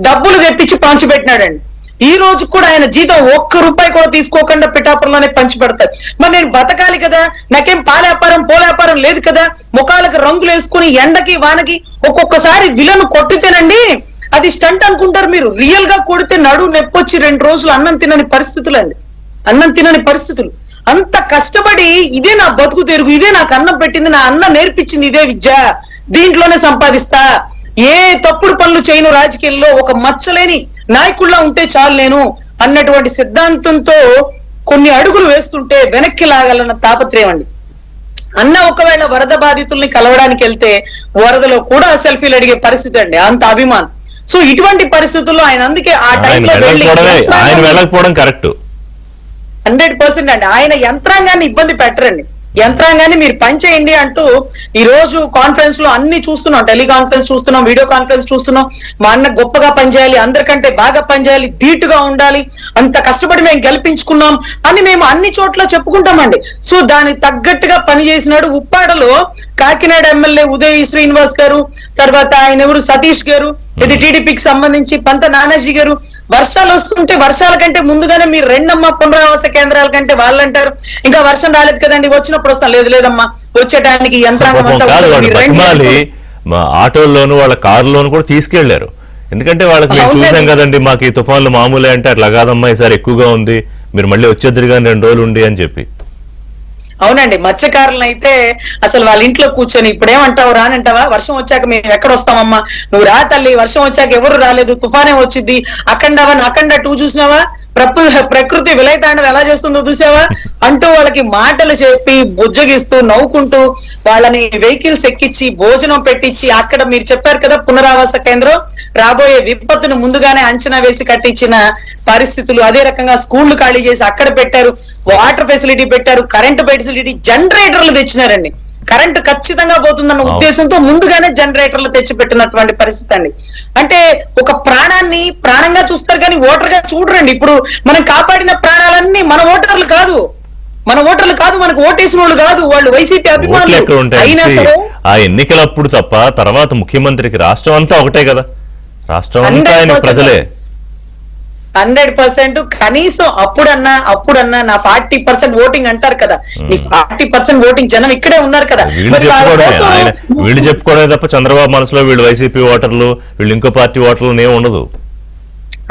డబ్బులు తెప్పించి పంచిపెట్టినాడండి. ఈ రోజు కూడా ఆయన జీతం 1 రూపాయి కూడా తీసుకోకుండా పిఠాపురంలోనే పంచి పెడతారు. మరి నేను బతకాలి కదా, నాకేం పాలేపారం పోలేపారం లేదు కదా, ముఖాలకు రంగులు వేసుకుని ఎండకి వానకి ఒక్కొక్కసారి విలను కొట్టితేనండి అది స్టంట్ అనుకుంటారు మీరు, రియల్ గా కొడితే నడు నొప్పొచ్చి 2 రోజులు అన్నం తినని పరిస్థితులు అండి, అన్నం తినని పరిస్థితులు. అంత కష్టపడి ఇదే నా బతుకు తెరుగు, ఇదే నాకు అన్నం పెట్టింది, నా అన్న నేర్పించింది ఇదే విద్య, దీంట్లోనే సంపాదిస్తా, ఏ తప్పుడు పనులు చేయను, రాజకీయాల్లో ఒక మచ్చలేని నాయకుల్లా ఉంటే చాలు నేను అన్నటువంటి సిద్ధాంతంతో కొన్ని అడుగులు వేస్తుంటే వెనక్కి లాగాలన్న తాపత్రయం అండి. అన్న ఒకవేళ వరద బాధితుల్ని కలవడానికి వెళ్తే వరదలో కూడా సెల్ఫీలు అడిగే పరిస్థితి అండి, అంత అభిమానం. సో ఇటువంటి పరిస్థితుల్లో ఆయన అందుకే ఆ టైంలో ఆయన వెళ్ళకపోవడం కరెక్ట్. 100% అండి. ఆయన యంత్రాంగాన్ని ఇబ్బంది పెట్టరండి, యంత్రాంగాన్ని మీరు పనిచేయండి అంటూ ఈ రోజు కాన్ఫరెన్స్ లో అన్ని చూస్తున్నాం, టెలికాన్ఫరెన్స్ చూస్తున్నాం, వీడియో కాన్ఫరెన్స్ చూస్తున్నాం. మా అన్న గొప్పగా పనిచేయాలి, అందరికంటే బాగా పనిచేయాలి, ధీటుగా ఉండాలి, అంత కష్టపడి మేము గెలిపించుకున్నాం అని మేము అన్ని చోట్ల చెప్పుకుంటామండి. సో దానికి తగ్గట్టుగా పనిచేసినాడు. ఉప్పాడలో కాకినాడ ఎమ్మెల్యే ఉదయ్ శ్రీనివాస్ గారు, తర్వాత ఆయన ఎవరు సతీష్ గారు, ఇది టీడీపీకి సంబంధించి పంత నానాజీ గారు, వర్షాలు వస్తుంటే వర్షాల కంటే ముందుగానే మీరు రెండమ్మా పునరావాస కేంద్రాల కంటే వాళ్ళు అంటారు ఇంకా వర్షం రాలేదు కదండి వచ్చినప్పుడు వస్తాం, లేదు లేదమ్మా వచ్చేటానికి యంత్రాంగం ఆటోల్లోను వాళ్ళ కారులోను కూడా తీసుకెళ్లారు. ఎందుకంటే వాళ్ళకి మేము చూసాం కదండి, మాకు ఈ తుఫాన్లు మామూలే అంటే అట్లా కాదమ్మా ఈసారి ఎక్కువగా ఉంది, మీరు మళ్ళీ వచ్చేద్దరు కానీ 2 రోజులు ఉండి అని చెప్పి. అవునండి, మత్స్యకారులను అయితే అసలు వాళ్ళ ఇంట్లో కూర్చొని ఇప్పుడేమంటావు రానంటావా, వర్షం వచ్చాక మేము ఎక్కడ వస్తామమ్మా, నువ్వు రా తల్లి, వర్షం వచ్చాక ఎవరు రాలేదు, తుఫానే వచ్చింది, అఖండ 1 అఖండ 2 చూసినావా, ప్రకృతి విలయతాండం ఎలా చేస్తుందో చూసావా అంటూ వాళ్ళకి మాటలు చెప్పి బుజ్జగిస్తూ నవ్వుకుంటూ వాళ్ళని వెహికల్స్ ఎక్కించి భోజనం పెట్టించి అక్కడ మీరు చెప్పారు కదా పునరావాస కేంద్రం రాబోయే విపత్తును ముందుగానే అంచనా వేసి కట్టించిన పరిస్థితులు. అదే రకంగా స్కూళ్లు ఖాళీ చేసి అక్కడ పెట్టారు, వాటర్ ఫెసిలిటీ పెట్టారు, కరెంటు ఫెసిలిటీ, జనరేటర్లు తెచ్చినారండి. కరెంటు ఖచ్చితంగా పోతుందన్న ఉద్దేశంతో ముందుగానే జనరేటర్లు తెచ్చిపెట్టినటువంటి పరిస్థితి అండి. అంటే ఒక ప్రాణాన్ని ప్రాణంగా చూస్తారు కానీ ఓటర్ గా చూడరండి. ఇప్పుడు మనం కాపాడిన ప్రాణాలన్నీ మన ఓటర్లు కాదు, మనకు ఓటేసిన వాళ్ళు కాదు, వాళ్ళు వైసీపీ అభిమానులు అయినా సరే ఆ ఎన్నికలప్పుడు తప్ప తర్వాత ముఖ్యమంత్రికి రాష్ట్రం అంతా ఒకటే కదా, రాష్ట్రం అంతా ఆయన ప్రజలే. 100% కనీసం అప్పుడన్నా నా 40% ఓటింగ్ అంటారు కదా, నీ 40% ఓటింగ్ జనం ఇక్కడే ఉన్నారు కదా. వీళ్ళు చెప్పుకోవడమే తప్ప చంద్రబాబు మనసులో వీళ్ళు వైసీపీ ఓటర్లు, వీళ్ళు ఇంకో పార్టీ ఓటర్లు ఏమి ఉండదు.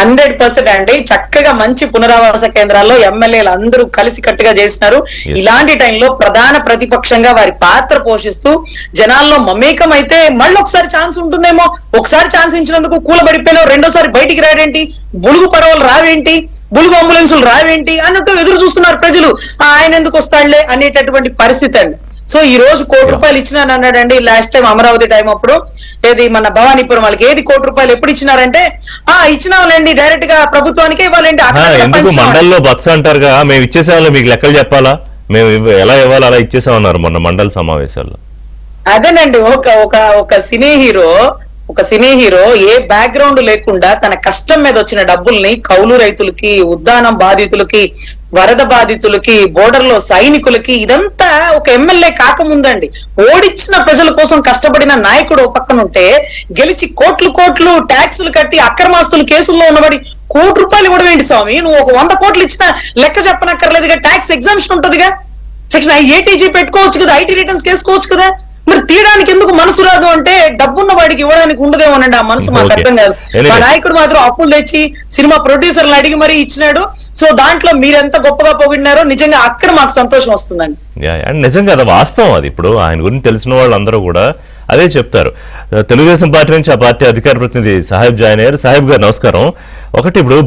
100% అండి. చక్కగా మంచి పునరావాస కేంద్రాల్లో ఎమ్మెల్యేలు అందరూ కలిసి కట్టుగా చేసినారు. ఇలాంటి టైంలో ప్రధాన ప్రతిపక్షంగా వారి పాత్ర పోషిస్తూ జనాల్లో మమేకం అయితే మళ్ళీ ఒకసారి ఛాన్స్ ఉంటుందేమో, ఒకసారి ఛాన్స్ ఇచ్చినందుకు కూలబడిపోయినావు, రెండోసారి బయటికి రాడేంటి, బులుగు పడవలు రావేంటి, బులుగు అంబులెన్సులు రావేంటి అన్నట్టు ఎదురు చూస్తున్నారు ప్రజలు. ఆయన ఎందుకు వస్తాడులే అనేటటువంటి పరిస్థితి అండి. సో ఈ రోజు 1 కోటి రూపాయలు ఇచ్చినాను అన్నాడండి లాస్ట్ టైం అమరావతి టైం అప్పుడు, ఏది మన భవానీపురం వాళ్ళకి ఏది 1 కోటి రూపాయలు ఎప్పుడు ఇచ్చినారంటే ఇచ్చినాంలేండి డైరెక్ట్ గా ప్రభుత్వానికే ఇవ్వాలండి. ఎందుకు మండల్లో బక్స్ అంటారుగా, మేము ఇచ్చేసేవాళ్ళం మీకు లెక్కలు చెప్పాలా, మేము ఎలా ఇవ్వాలి అలా ఇచ్చేసామన్నారు మొన్న మండల సమావేశాల్లో. అదేనండి, ఒక సినీ హీరో ఏ బ్యాక్గ్రౌండ్ లేకుండా తన కష్టం మీద వచ్చిన డబ్బుల్ని కౌలు రైతులకి, ఉద్దానం బాధితులకి, వరద బాధితులకి, బోర్డర్ లో సైనికులకి, ఇదంతా ఒక ఎమ్మెల్యే కాకముందండి. ఓడించిన ప్రజల కోసం కష్టపడిన నాయకుడు ఒక పక్కన ఉంటే, గెలిచి కోట్లు ట్యాక్సులు కట్టి అక్రమాస్తులు కేసుల్లో ఉన్నవాడి ₹1 ఇవ్వడం ఏంటి స్వామి? నువ్వు ఒక 100 కోట్లు ఇచ్చినా లెక్క చెప్పనక్కర్లేదుగా, ట్యాక్స్ ఎగ్జామ్షన్ ఉంటుందిగా, సెక్షన్ ఏటీజీ పెట్టుకోవచ్చు కదా, ఐటీ రిటర్న్స్ చేసుకోవచ్చు కదా. మరి తీయడానికి ఎందుకు మనసు రాదు అంటే, డబ్బున్న వాడికి ఇవ్వడానికి ఉండదేమోనండి ఆ మనసు. మాకు అర్థం కాదు. మా నాయకుడు మాత్రం అప్పులు తెచ్చి సినిమా ప్రొడ్యూసర్లు అడిగి మరీ ఇచ్చినాడు. సో దాంట్లో మీరెంత గొప్పగా పొగిడినారో నిజంగా అక్కడ మాకు సంతోషం వస్తుందండి. నిజంగా అది వాస్తవం. అది ఇప్పుడు ఆయన గురించి తెలిసిన వాళ్ళందరూ కూడా అదే చెప్తారు. తెలుగుదేశం పార్టీ నుంచి ఆ పార్టీ అధికార ప్రతినిధి సాహెబ్ జాయిన్ అయ్యారు. సాహెబ్ గారు నమస్కారం. ఒకటి, ఇప్పుడు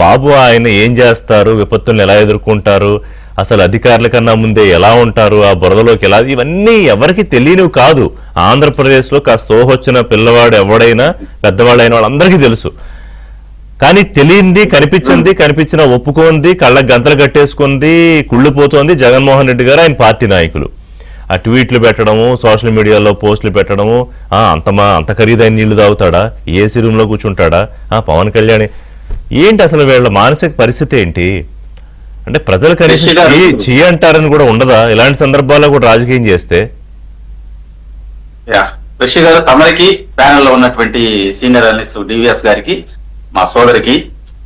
బాబు ఆయన ఏం చేస్తారు, విపత్తులను ఎలా ఎదుర్కొంటారు, అసలు అధికారుల కన్నా ముందే ఎలా ఉంటారు, ఆ బురదలోకి ఎలా, ఇవన్నీ ఎవరికి తెలియనివి కాదు. ఆంధ్రప్రదేశ్ లో కాస్త వచ్చిన పిల్లవాడు ఎవడైనా పెద్దవాళ్ళైన వాళ్ళందరికీ తెలుసు. కానీ తెలియంది, కనిపించిన ఒప్పుకోంది, కళ్ళకు గంతలు కట్టేసుకుంది, కుళ్ళిపోతోంది జగన్మోహన్ రెడ్డి గారు, ఆయన పార్టీ నాయకులు. ఆ ట్వీట్లు పెట్టడము, సోషల్ మీడియాలో పోస్టులు పెట్టడము, అంత ఖరీదైన నీళ్లు తాగుతాడా, ఏసీ రూమ్ లో కూర్చుంటాడా, పవన్ కళ్యాణ్ ఏంటి, అసలు వీళ్ళ మానసిక పరిస్థితి ఏంటి? అంటే ప్రజలు కనీసం చీ అంటారని కూడా ఉండదా ఇలాంటి సందర్భాల్లో కూడా రాజకీయం చేస్తే? ఋషి గారు, తమరికి ప్యానెల్ లో ఉన్నటువంటి సీనియర్ అనలిస్ట్ డివిఎస్ గారికి, మా సోదరికి,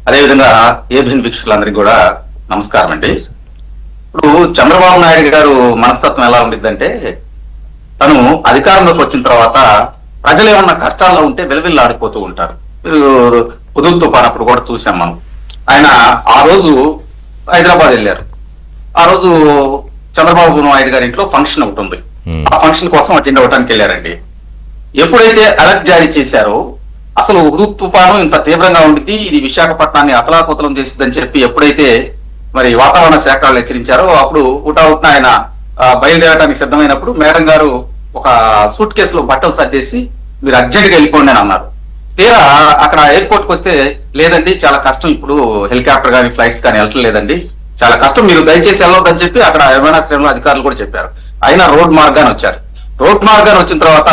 అదేవిధంగా ఏబిఎన్ వీక్షకులందరికీ కూడా నమస్కారం అండి. ఇప్పుడు చంద్రబాబు నాయుడు గారు మనస్తత్వం ఎలా ఉండిద్దంటే, తను అధికారంలోకి వచ్చిన తర్వాత ప్రజలు ఏమన్నా కష్టాల్లో ఉంటే వెలువెల్లి ఆడిపోతూ ఉంటారు. మీరు హుదూద్ తుఫాన్ అప్పుడు కూడా చూసాం మనం. ఆయన ఆ రోజు హైదరాబాద్ వెళ్ళారు. ఆ రోజు చంద్రబాబు నాయుడు గారి ఇంట్లో ఫంక్షన్ ఒకటి ఉంది. ఆ ఫంక్షన్ కోసం అటెండ్ అవ్వడానికి వెళ్ళారండి. ఎప్పుడైతే అలర్ట్ జారీ చేశారో, అసలు హుదూద్ తుఫాను ఇంత తీవ్రంగా ఉండింది, ఇది విశాఖపట్నాన్ని అతలాకుతలం చేసిందని చెప్పి ఎప్పుడైతే మరి వాతావరణ శాఖ వాళ్ళు హెచ్చరించారో, అప్పుడు హుటాహుటిన ఆయన బయలుదేరడానికి సిద్ధమైనప్పుడు మేడం గారు ఒక సూట్ కేసులో బట్టలు సర్దేసి మీరు అర్జెంట్ గా వెళ్ళిపోండి అని అన్నారు. తీరా అక్కడ ఎయిర్పోర్ట్ కి వస్తే, లేదండి చాలా కష్టం, ఇప్పుడు హెలికాప్టర్ కానీ ఫ్లైట్స్ కానీ వెళ్ళట్లేదండి, చాలా కష్టం, మీరు దయచేసి వెళ్ళొద్దని చెప్పి అక్కడ విమానాశ్రయంలో అధికారులు కూడా చెప్పారు. అయినా రోడ్ మార్గాన్ని వచ్చారు. రోడ్ మార్గాన్ని వచ్చిన తర్వాత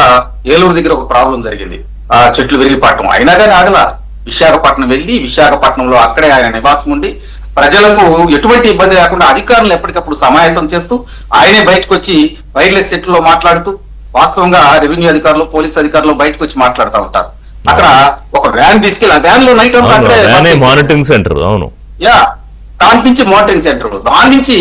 ఏలూరు దగ్గర ఒక ప్రాబ్లం జరిగింది, ఆ చెట్లు విరిగిపడటం. అయినా కానీ ఆగల, విశాఖపట్నం వెళ్ళి విశాఖపట్నంలో అక్కడే ఆయన నివాసం ఉండి ప్రజలకు ఎటువంటి ఇబ్బంది లేకుండా అధికారులు ఎప్పటికప్పుడు సమాయత్తం చేస్తూ ఆయనే బయటకు వచ్చి వైర్లెస్ సెట్ లో మాట్లాడుతూ, వాస్తవంగా రెవెన్యూ అధికారులు, పోలీస్ అధికారులు బయటకు వచ్చి మాట్లాడుతూ ఉంటారు. అక్కడ ఒక వ్యాన్ తీసుకెళ్ళి, ఆ వ్యాన్ లో నైట్ మానిటరింగ్ సెంటర్, అవును, దాని నుంచి మానిటరింగ్ సెంటర్, దాని నుంచి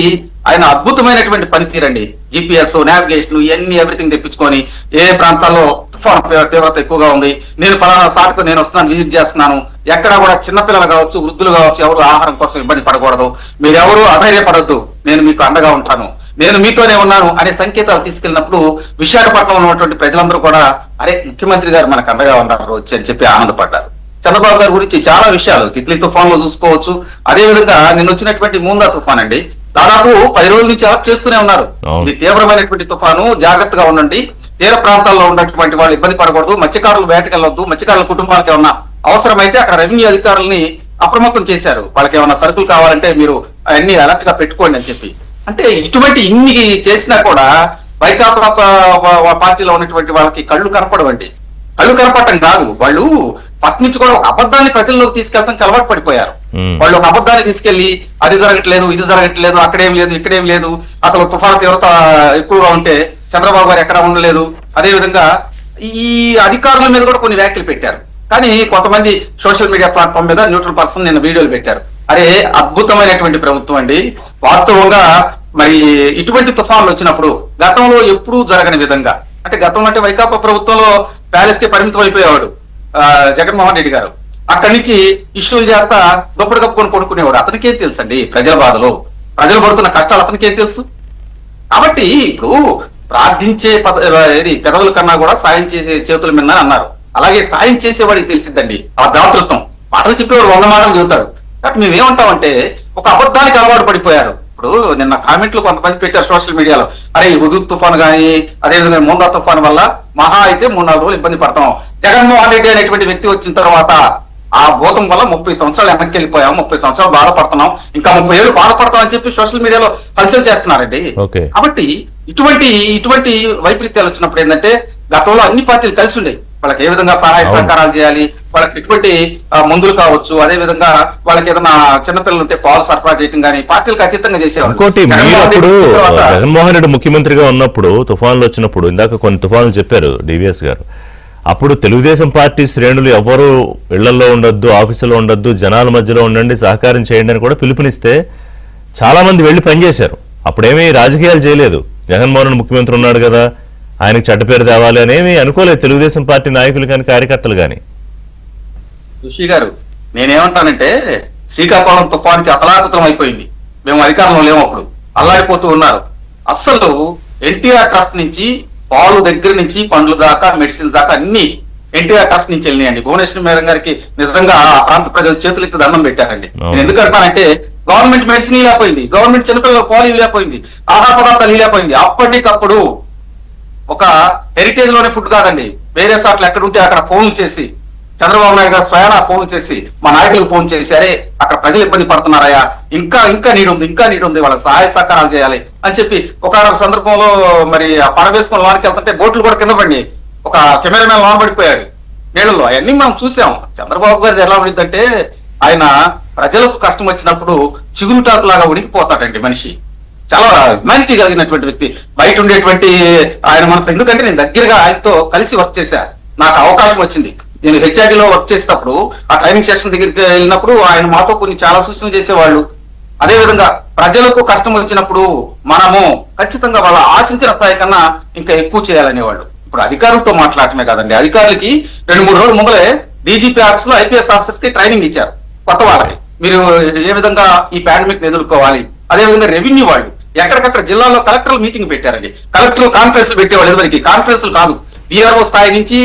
ఆయన అద్భుతమైనటువంటి పనితీరండి. జిపిఎస్, నావిగేషన్, ఇవన్నీ ఎవ్రీథింగ్ తెప్పించుకొని ఏ ప్రాంతాల్లో తుఫాన్ తీవ్రత ఎక్కువగా ఉంది, నేను పలానా సాటుకు నేను వస్తున్నాను, విజిట్ చేస్తున్నాను, ఎక్కడ కూడా చిన్నపిల్లలు కావచ్చు, వృద్ధులు కావచ్చు, ఎవరు ఆహారం కోసం ఇబ్బంది పడకూడదు, మీరెవరు అధైర్యపడద్దు, నేను మీకు అండగా ఉంటాను, నేను మీతోనే ఉన్నాను అనే సంకేతాలు తీసుకెళ్ళినప్పుడు విశాఖపట్నంలో ఉన్నటువంటి ప్రజలందరూ కూడా, అరే ముఖ్యమంత్రి గారు మనకు అండగా ఉన్నారు వచ్చి అని చెప్పి ఆనందపడ్డారు. చంద్రబాబు గారి గురించి చాలా విషయాలు తిత్లీ తుఫాన్ లో చూసుకోవచ్చు. అదే విధంగా నిన్న వచ్చినటువంటి మూందా తుఫాన్ అండి, దాదాపు 10 రోజుల నుంచి అలర్ట్ చేస్తూనే ఉన్నారు. ఇది తీవ్రమైనటువంటి తుఫాను, జాగ్రత్తగా ఉండండి, తీర ప్రాంతాల్లో ఉన్నటువంటి వాళ్ళు ఇబ్బంది పడకూడదు, మత్స్యకారులు వేటకెళ్ళొద్దు, మత్స్యకారుల కుటుంబాలకు ఏమన్నా అవసరమైతే అక్కడ రెవెన్యూ అధికారులని అప్రమత్తం చేశారు, వాళ్ళకి ఏమన్నా సరుకులు కావాలంటే మీరు అవన్నీ అలర్ట్ గా పెట్టుకోండి అని చెప్పి. అంటే ఇటువంటి ఇన్ని చేసినా కూడా వైకాపా పార్టీలో ఉన్నటువంటి వాళ్ళకి కళ్ళు కనపడవండి. కళ్ళు కనపడటం కాదు, వాళ్ళు ఫస్ట్ నుంచి కూడా ఒక అబద్ధాన్ని ప్రజల్లోకి తీసుకెళ్ళడానికి అలవాటు పడిపోయారు. వాళ్ళు ఒక అబద్ధాన్ని తీసుకెళ్లి అది జరగట్లేదు, ఇది జరగట్లేదు, అక్కడేం లేదు, ఇక్కడేం లేదు, అసలు తుఫాను తీవ్రత ఎక్కువగా ఉంటే చంద్రబాబు గారు ఎక్కడ ఉండలేదు. అదే విధంగా ఈ అధికారుల మీద కూడా కొన్ని వ్యాఖ్యలు పెట్టారు. కానీ కొంతమంది సోషల్ మీడియా ప్లాట్ఫామ్ మీద న్యూట్రల్ పర్సన్ నిన్న వీడియోలు పెట్టారు. అరే అద్భుతమైనటువంటి ప్రభుత్వం అండి, వాస్తవంగా మరి ఇటువంటి తుఫాన్లు వచ్చినప్పుడు గతంలో ఎప్పుడూ జరగని విధంగా, అంటే గతంలో అంటే వైకాపా ప్రభుత్వంలో ప్యాలెస్ కి పరిమితం అయిపోయేవాడు జగన్మోహన్ రెడ్డి గారు, అక్కడి నుంచి ఇష్యూలు చేస్తా దుప్పటి కప్పుకొని పడుకునేవాడు. అతనికేం తెలుసు అండి ప్రజల బాధలు, ప్రజలు పడుతున్న కష్టాలు అతనికేం తెలుసు. కాబట్టి ఇప్పుడు ప్రార్థించే పెదవుల కన్నా కూడా సాయం చేసే చేతుల మీద అన్నారు. అలాగే సాయం చేసేవాడికి తెలిసిద్దండి ఆ దాతృత్వం. మాటలు చెప్పేవాడు 100 మాటలు చెబుతాడు. కాబట్టి మేమేమంటామంటే ఒక అబద్ధానికి అలవాటు పడిపోయారు. ఇప్పుడు నిన్న కామెంట్లు కొంతమంది పెట్టారు సోషల్ మీడియాలో, అరే హుదూద్ తుఫాన్ కానీ అదేవిధంగా మూందా తుఫాన్ వల్ల మహా అయితే 3-4 రోజులు ఇబ్బంది పడతాం, జగన్మోహన్ రెడ్డి అనేటువంటి వ్యక్తి వచ్చిన తర్వాత ఆ భూతం వల్ల 30 సంవత్సరాలు వెనక్కి వెళ్ళిపోయాం, 30 సంవత్సరాలు బాధపడుతున్నాం, ఇంకా 30 ఏళ్ళు బాధపడతాం అని చెప్పి సోషల్ మీడియాలో హల్చల్ చేస్తున్నారండి. కాబట్టి ఇటువంటి వైపరీత్యాలు వచ్చినప్పుడు ఏంటంటే గతంలో అన్ని పార్టీలు కలిసి ఉండేవి. వాళ్ళకి ఏ విధంగా సహాయ సహకారాలు చేయాలి, వాళ్ళకి ఎటువంటి మందులు కావచ్చు, అదే విధంగా వాళ్ళకి ఏదైనా చిన్నపిల్లలు ఉంటే పాలు సరఫరా చేయడం కానీ పార్టీలకు అతీతంగా చేసేవాళ్ళు. ఇంకోటి, మీరు జగన్మోహన్ రెడ్డి ముఖ్యమంత్రిగా ఉన్నప్పుడు తుఫాన్లు వచ్చినప్పుడు, ఇందాక కొన్ని తుఫాన్లు చెప్పారు డివిఎస్ గారు, అప్పుడు తెలుగుదేశం పార్టీ శ్రేణులు ఎవరు ఇళ్లలో ఉండొద్దు, ఆఫీసులో ఉండొద్దు, జనాల మధ్యలో ఉండండి, సహకారం చేయండి అని కూడా పిలుపునిస్తే చాలా మంది వెళ్లి పనిచేశారు. అప్పుడేమీ రాజకీయాలు చేయలేదు. జగన్మోహన్ రెడ్డి ముఖ్యమంత్రి ఉన్నాడు కదా, ఆయనకు చెడ్డ పేరు తేవాలి అనేమి అనుకోలేదు తెలుగుదేశం పార్టీ నాయకులు కానీ కార్యకర్తలు కానీ. ఋషి గారు, నేనేమంటానంటే శ్రీకాకుళం తుఫాన్కి అతలాకుతలం అయిపోయింది. మేము అధికారంలో లేము, అప్పుడు అల్లాడిపోతూ ఉన్నారు. అస్సలు ఎన్టీఆర్ ట్రస్ట్ నుంచి పాలు దగ్గర నుంచి పండ్ల దాకా మెడిసిన్స్ దాకా అన్ని ఎన్టీఆర్ ట్రస్ట్ నుంచి వెళ్ళినాయండి. భువనేశ్వరి మేడం గారికి నిజంగా ఆ ప్రాంత ప్రజలు చేతులు ఎత్తి దండం పెట్టారండి. నేను ఎందుకు అంటానంటే గవర్నమెంట్ మెడిసిన్ ఇవ్వలేకపోయింది, గవర్నమెంట్ చిన్నపిల్లల పాలు ఇవ్వలేకపోయింది, ఆహార పదార్థాలు ఇవ్వలేకపోయింది. అప్పటికప్పుడు ఒక హెరిటేజ్ లోనే ఫుడ్ కాదండి, వేరే సార్లు ఎక్కడుంటే అక్కడ ఫోన్లు చేసి చంద్రబాబు నాయుడు గారు స్వయాన ఫోన్ చేసి మా నాయకులకు ఫోన్ చేసి, అరే అక్కడ ప్రజలు ఇబ్బంది పడుతున్నారయ్యా, ఇంకా నీడు ఉంది, వాళ్ళకి సహాయ సహకారాలు చేయాలి అని చెప్పి ఒక సందర్భంలో మరి ఆ పడ వేసుకుని లోనికి వెళ్తుంటే బోట్లు కూడా కింద పడి ఒక కెమెరామెన్ లోన పడిపోయాడు నీళ్ళలో. అవన్నీ మనం చూసాం. చంద్రబాబు గారిది ఎలా ఉండిద్దంటే ఆయన ప్రజలకు కష్టం వచ్చినప్పుడు చిగురుటాకు లాగా ఉడికిపోతాడండి మనిషి. చాలా హ్యుమానిటీ కలిగినటువంటి వ్యక్తి. బయట ఉండేటువంటి ఆయన మనసు, ఎందుకంటే నేను దగ్గరగా ఆయనతో కలిసి వర్క్ చేశా, నాకు అవకాశం వచ్చింది. నేను హెచ్ఆర్డీలో వర్క్ చేసేటప్పుడు ఆ ట్రైనింగ్ సెషన్ దగ్గరికి వెళ్ళినప్పుడు ఆయన మాతో కొన్ని చాలా సూచనలు చేసేవాళ్ళు. అదే విధంగా ప్రజలకు కష్టం వచ్చినప్పుడు మనము ఖచ్చితంగా వాళ్ళ ఆశించిన స్థాయి కన్నా ఇంకా ఎక్కువ చేయాలనేవాళ్ళు. ఇప్పుడు అధికారులతో మాట్లాడటమే కాదండి, అధికారులకి 2-3 రోజుల ముందరే డీజీపీ ఆఫీస్ లో ఐపీఎస్ ఆఫీసర్స్ కి ట్రైనింగ్ ఇచ్చారు కొత్త వాళ్ళకి, మీరు ఏ విధంగా ఈ పాండమిక్ ని ఎదుర్కోవాలి. అదే విధంగా రెవెన్యూ వాళ్ళు ఎక్కడికక్కడ జిల్లాలో కలెక్టర్లు మీటింగ్ పెట్టారండి. కలెక్టర్ కాన్ఫరెన్స్ పెట్టేవాళ్ళు, ఎవరికి కాన్ఫరెన్స్ కాదు, బీఆర్ఓ స్థాయి నుంచి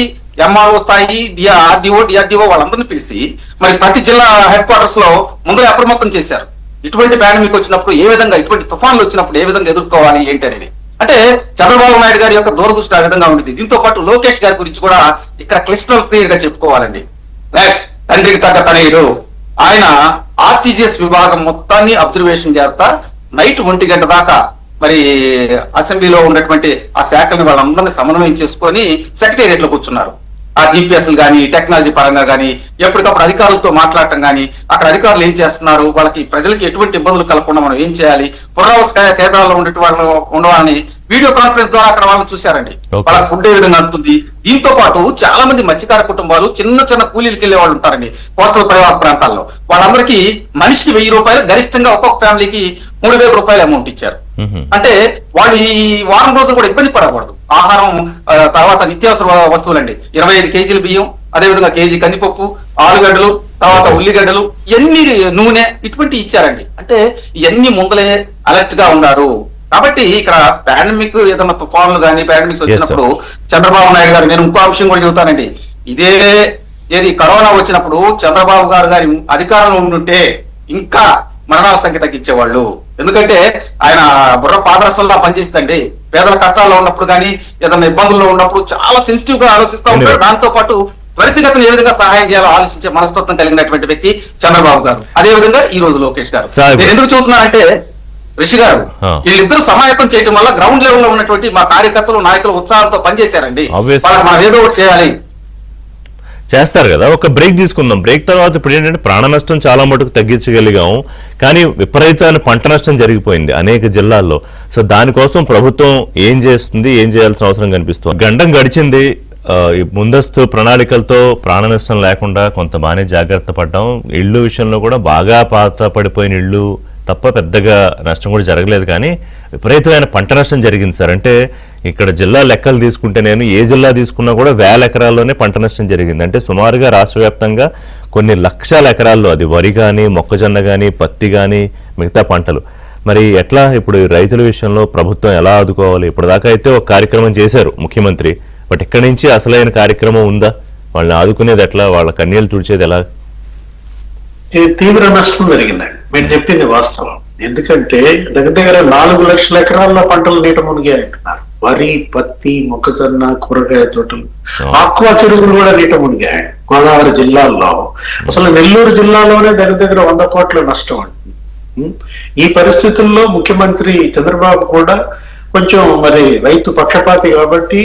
ఎంఆర్ఓ స్థాయి, డిఆర్డిఓ వాళ్ళందరినీ పిలిచి మరి ప్రతి జిల్లా హెడ్ క్వార్టర్స్ లో ముందరే అప్రమత్తం చేశారు. ఇటువంటి పాండమిక్ వచ్చినప్పుడు ఏ విధంగా, ఇటువంటి తుఫాన్లు వచ్చినప్పుడు ఏ విధంగా ఎదుర్కోవాలి ఏంటి అనేది. అంటే చంద్రబాబు నాయుడు గారి యొక్క దూరదృష్టి ఆ విధంగా ఉంటుంది. దీంతో పాటు లోకేష్ గారి గురించి కూడా ఇక్కడ క్లిస్టల్ క్లియర్ గా చెప్పుకోవాలండి. తండ్రికి తగ్గ తనయుడు ఆయన ఆర్టీజీఎస్ విభాగం మొత్తాన్ని అబ్జర్వేషన్ చేస్తా నైట్ 1 గంట దాకా మరి అసెంబ్లీలో ఉన్నటువంటి ఆ శాఖల్ని వాళ్ళందరినీ సమన్వయం చేసుకొని సెక్రటేరియట్ లో కూర్చున్నారు. ఆ జిపిఎస్ కానీ టెక్నాలజీ పరంగా కానీ ఎప్పటికప్పుడు అధికారులతో మాట్లాడటం కానీ, అక్కడ అధికారులు ఏం చేస్తున్నారు, వాళ్ళకి ప్రజలకి ఎటువంటి ఇబ్బందులు కలగకుండా మనం ఏం చేయాలి, పునరావాస కేంద్రాల్లో ఉండవాలని వీడియో కాన్ఫరెన్స్ ద్వారా అక్కడ వాళ్ళు చూశారండి. వాళ్ళకి ఫుడ్ ఏ విధంగా అందుతుంది. దీంతో పాటు చాలా మంది మత్స్యకార కుటుంబాలు చిన్న కూలీలకు వెళ్లే వాళ్ళు ఉంటారండి కోస్టల్ పరివాహక ప్రాంతాల్లో. వాళ్ళందరికీ మనిషికి 1000 రూపాయలు, గరిష్టంగా ఒక్కొక్క ఫ్యామిలీకి 3000 రూపాయలు అమౌంట్ ఇచ్చారు. అంటే వాళ్ళు ఈ వారం రోజులు కూడా ఇబ్బంది పడకూడదు. ఆహారం, తర్వాత నిత్యావసర వస్తువులండి, 25 కేజీల బియ్యం, అదేవిధంగా కేజీ కందిపప్పు, ఆలుగడ్డలు, తర్వాత ఉల్లిగడ్డలు, ఇవన్నీ నూనె, ఇటువంటి ఇచ్చారండి. అంటే ఇవన్నీ ముందలే అలర్ట్ గా ఉన్నారు. కాబట్టి ఇక్కడ పాండమిక్ ఏదైనా తుఫాన్లు కానీ పాండమిక్స్ వచ్చినప్పుడు చంద్రబాబు నాయుడు గారు, నేను ఇంకో అంశం కూడా చెబుతానండి, ఏది కరోనా వచ్చినప్పుడు చంద్రబాబు గారి అధికారంలో ఉండుంటే ఇంకా మరణాల సంఖ్య తగ్గించేవాళ్ళు. ఎందుకంటే ఆయన బుర్ర పాదరసంలా పనిచేస్తుందండి. పేదల కష్టాల్లో ఉన్నప్పుడు కానీ ఏదైనా ఇబ్బందుల్లో ఉన్నప్పుడు చాలా సెన్సిటివ్ గా ఆలోచిస్తూ ఉంటారు. దాంతో పాటు త్వరితగతిన ఏ విధంగా సహాయం చేయాలో ఆలోచించే మనస్తత్వం కలిగినటువంటి వ్యక్తి చంద్రబాబు గారు. అదే విధంగా ఈ రోజు లోకేష్ గారు. నేను ఎందుకు చూస్తున్నానంటే రిషి గారు, వీళ్ళిద్దరూ సమాయత్తం చేయడం వల్ల గ్రౌండ్ లెవెల్ లో ఉన్నటువంటి మా కార్యకర్తలు, నాయకులు ఉత్సాహంతో పనిచేశారండి. వాళ్ళకి మనం ఏదో ఒకటి చేయాలి, చేస్తారు కదా. ఒక బ్రేక్ తీసుకుందాం. బ్రేక్ తర్వాత ఇప్పుడు ఏంటంటే ప్రాణ నష్టం చాలా మటుకు తగ్గించగలిగాం, కానీ విపరీతమైన పంట నష్టం జరిగిపోయింది అనేక జిల్లాల్లో. సో దానికోసం ప్రభుత్వం ఏం చేస్తుంది, ఏం చేయాల్సిన అవసరం కనిపిస్తుంది. గండం గడిచింది, ముందస్తు ప్రణాళికలతో ప్రాణ నష్టం లేకుండా కొంత బాగానే జాగ్రత్త పడ్డాం. ఇళ్ళు విషయంలో కూడా బాగా పాత పడిపోయిన ఇళ్ళు తప్ప పెద్దగా నష్టం కూడా జరగలేదు, కానీ విపరీతమైన పంట నష్టం జరిగింది సార్. అంటే ఇక్కడ జిల్లా లెక్కలు తీసుకుంటే నేను ఏ జిల్లా తీసుకున్నా కూడా 1000 ఎకరాల్లోనే పంట నష్టం జరిగింది. అంటే సుమారుగా రాష్ట్ర వ్యాప్తంగా కొన్ని లక్షల ఎకరాల్లో, అది వరి కానీ, మొక్కజొన్న కానీ, పత్తి కానీ, మిగతా పంటలు. మరి ఎట్లా ఇప్పుడు రైతుల విషయంలో ప్రభుత్వం ఎలా ఆదుకోవాలి? ఇప్పుడు దాకా అయితే ఒక కార్యక్రమం చేశారు ముఖ్యమంత్రి, బట్ ఇక్కడి నుంచి అసలైన కార్యక్రమం ఉందా? వాళ్ళని ఆదుకునేది ఎట్లా? వాళ్ళ కన్నీళ్లు తుడిచేది ఎలా? తీవ్ర నష్టం జరిగిందండి, మీరు చెప్పింది వాస్తవం. ఎందుకంటే దగ్గర 4 లక్షల ఎకరాల్లో పంటలు నీట మునిగాయి అంటున్నారు. వరి, పత్తి, మొక్కజొన్న, కూరగాయ తోటలు, ఆక్వా చెరువులు కూడా నీట మునిగాయి గోదావరి జిల్లాల్లో. అసలు నెల్లూరు జిల్లాలోనే దగ్గర 100 కోట్ల నష్టం అంటుంది. ఈ పరిస్థితుల్లో ముఖ్యమంత్రి చంద్రబాబు కూడా కొంచెం మరి రైతు పక్షపాతి కాబట్టి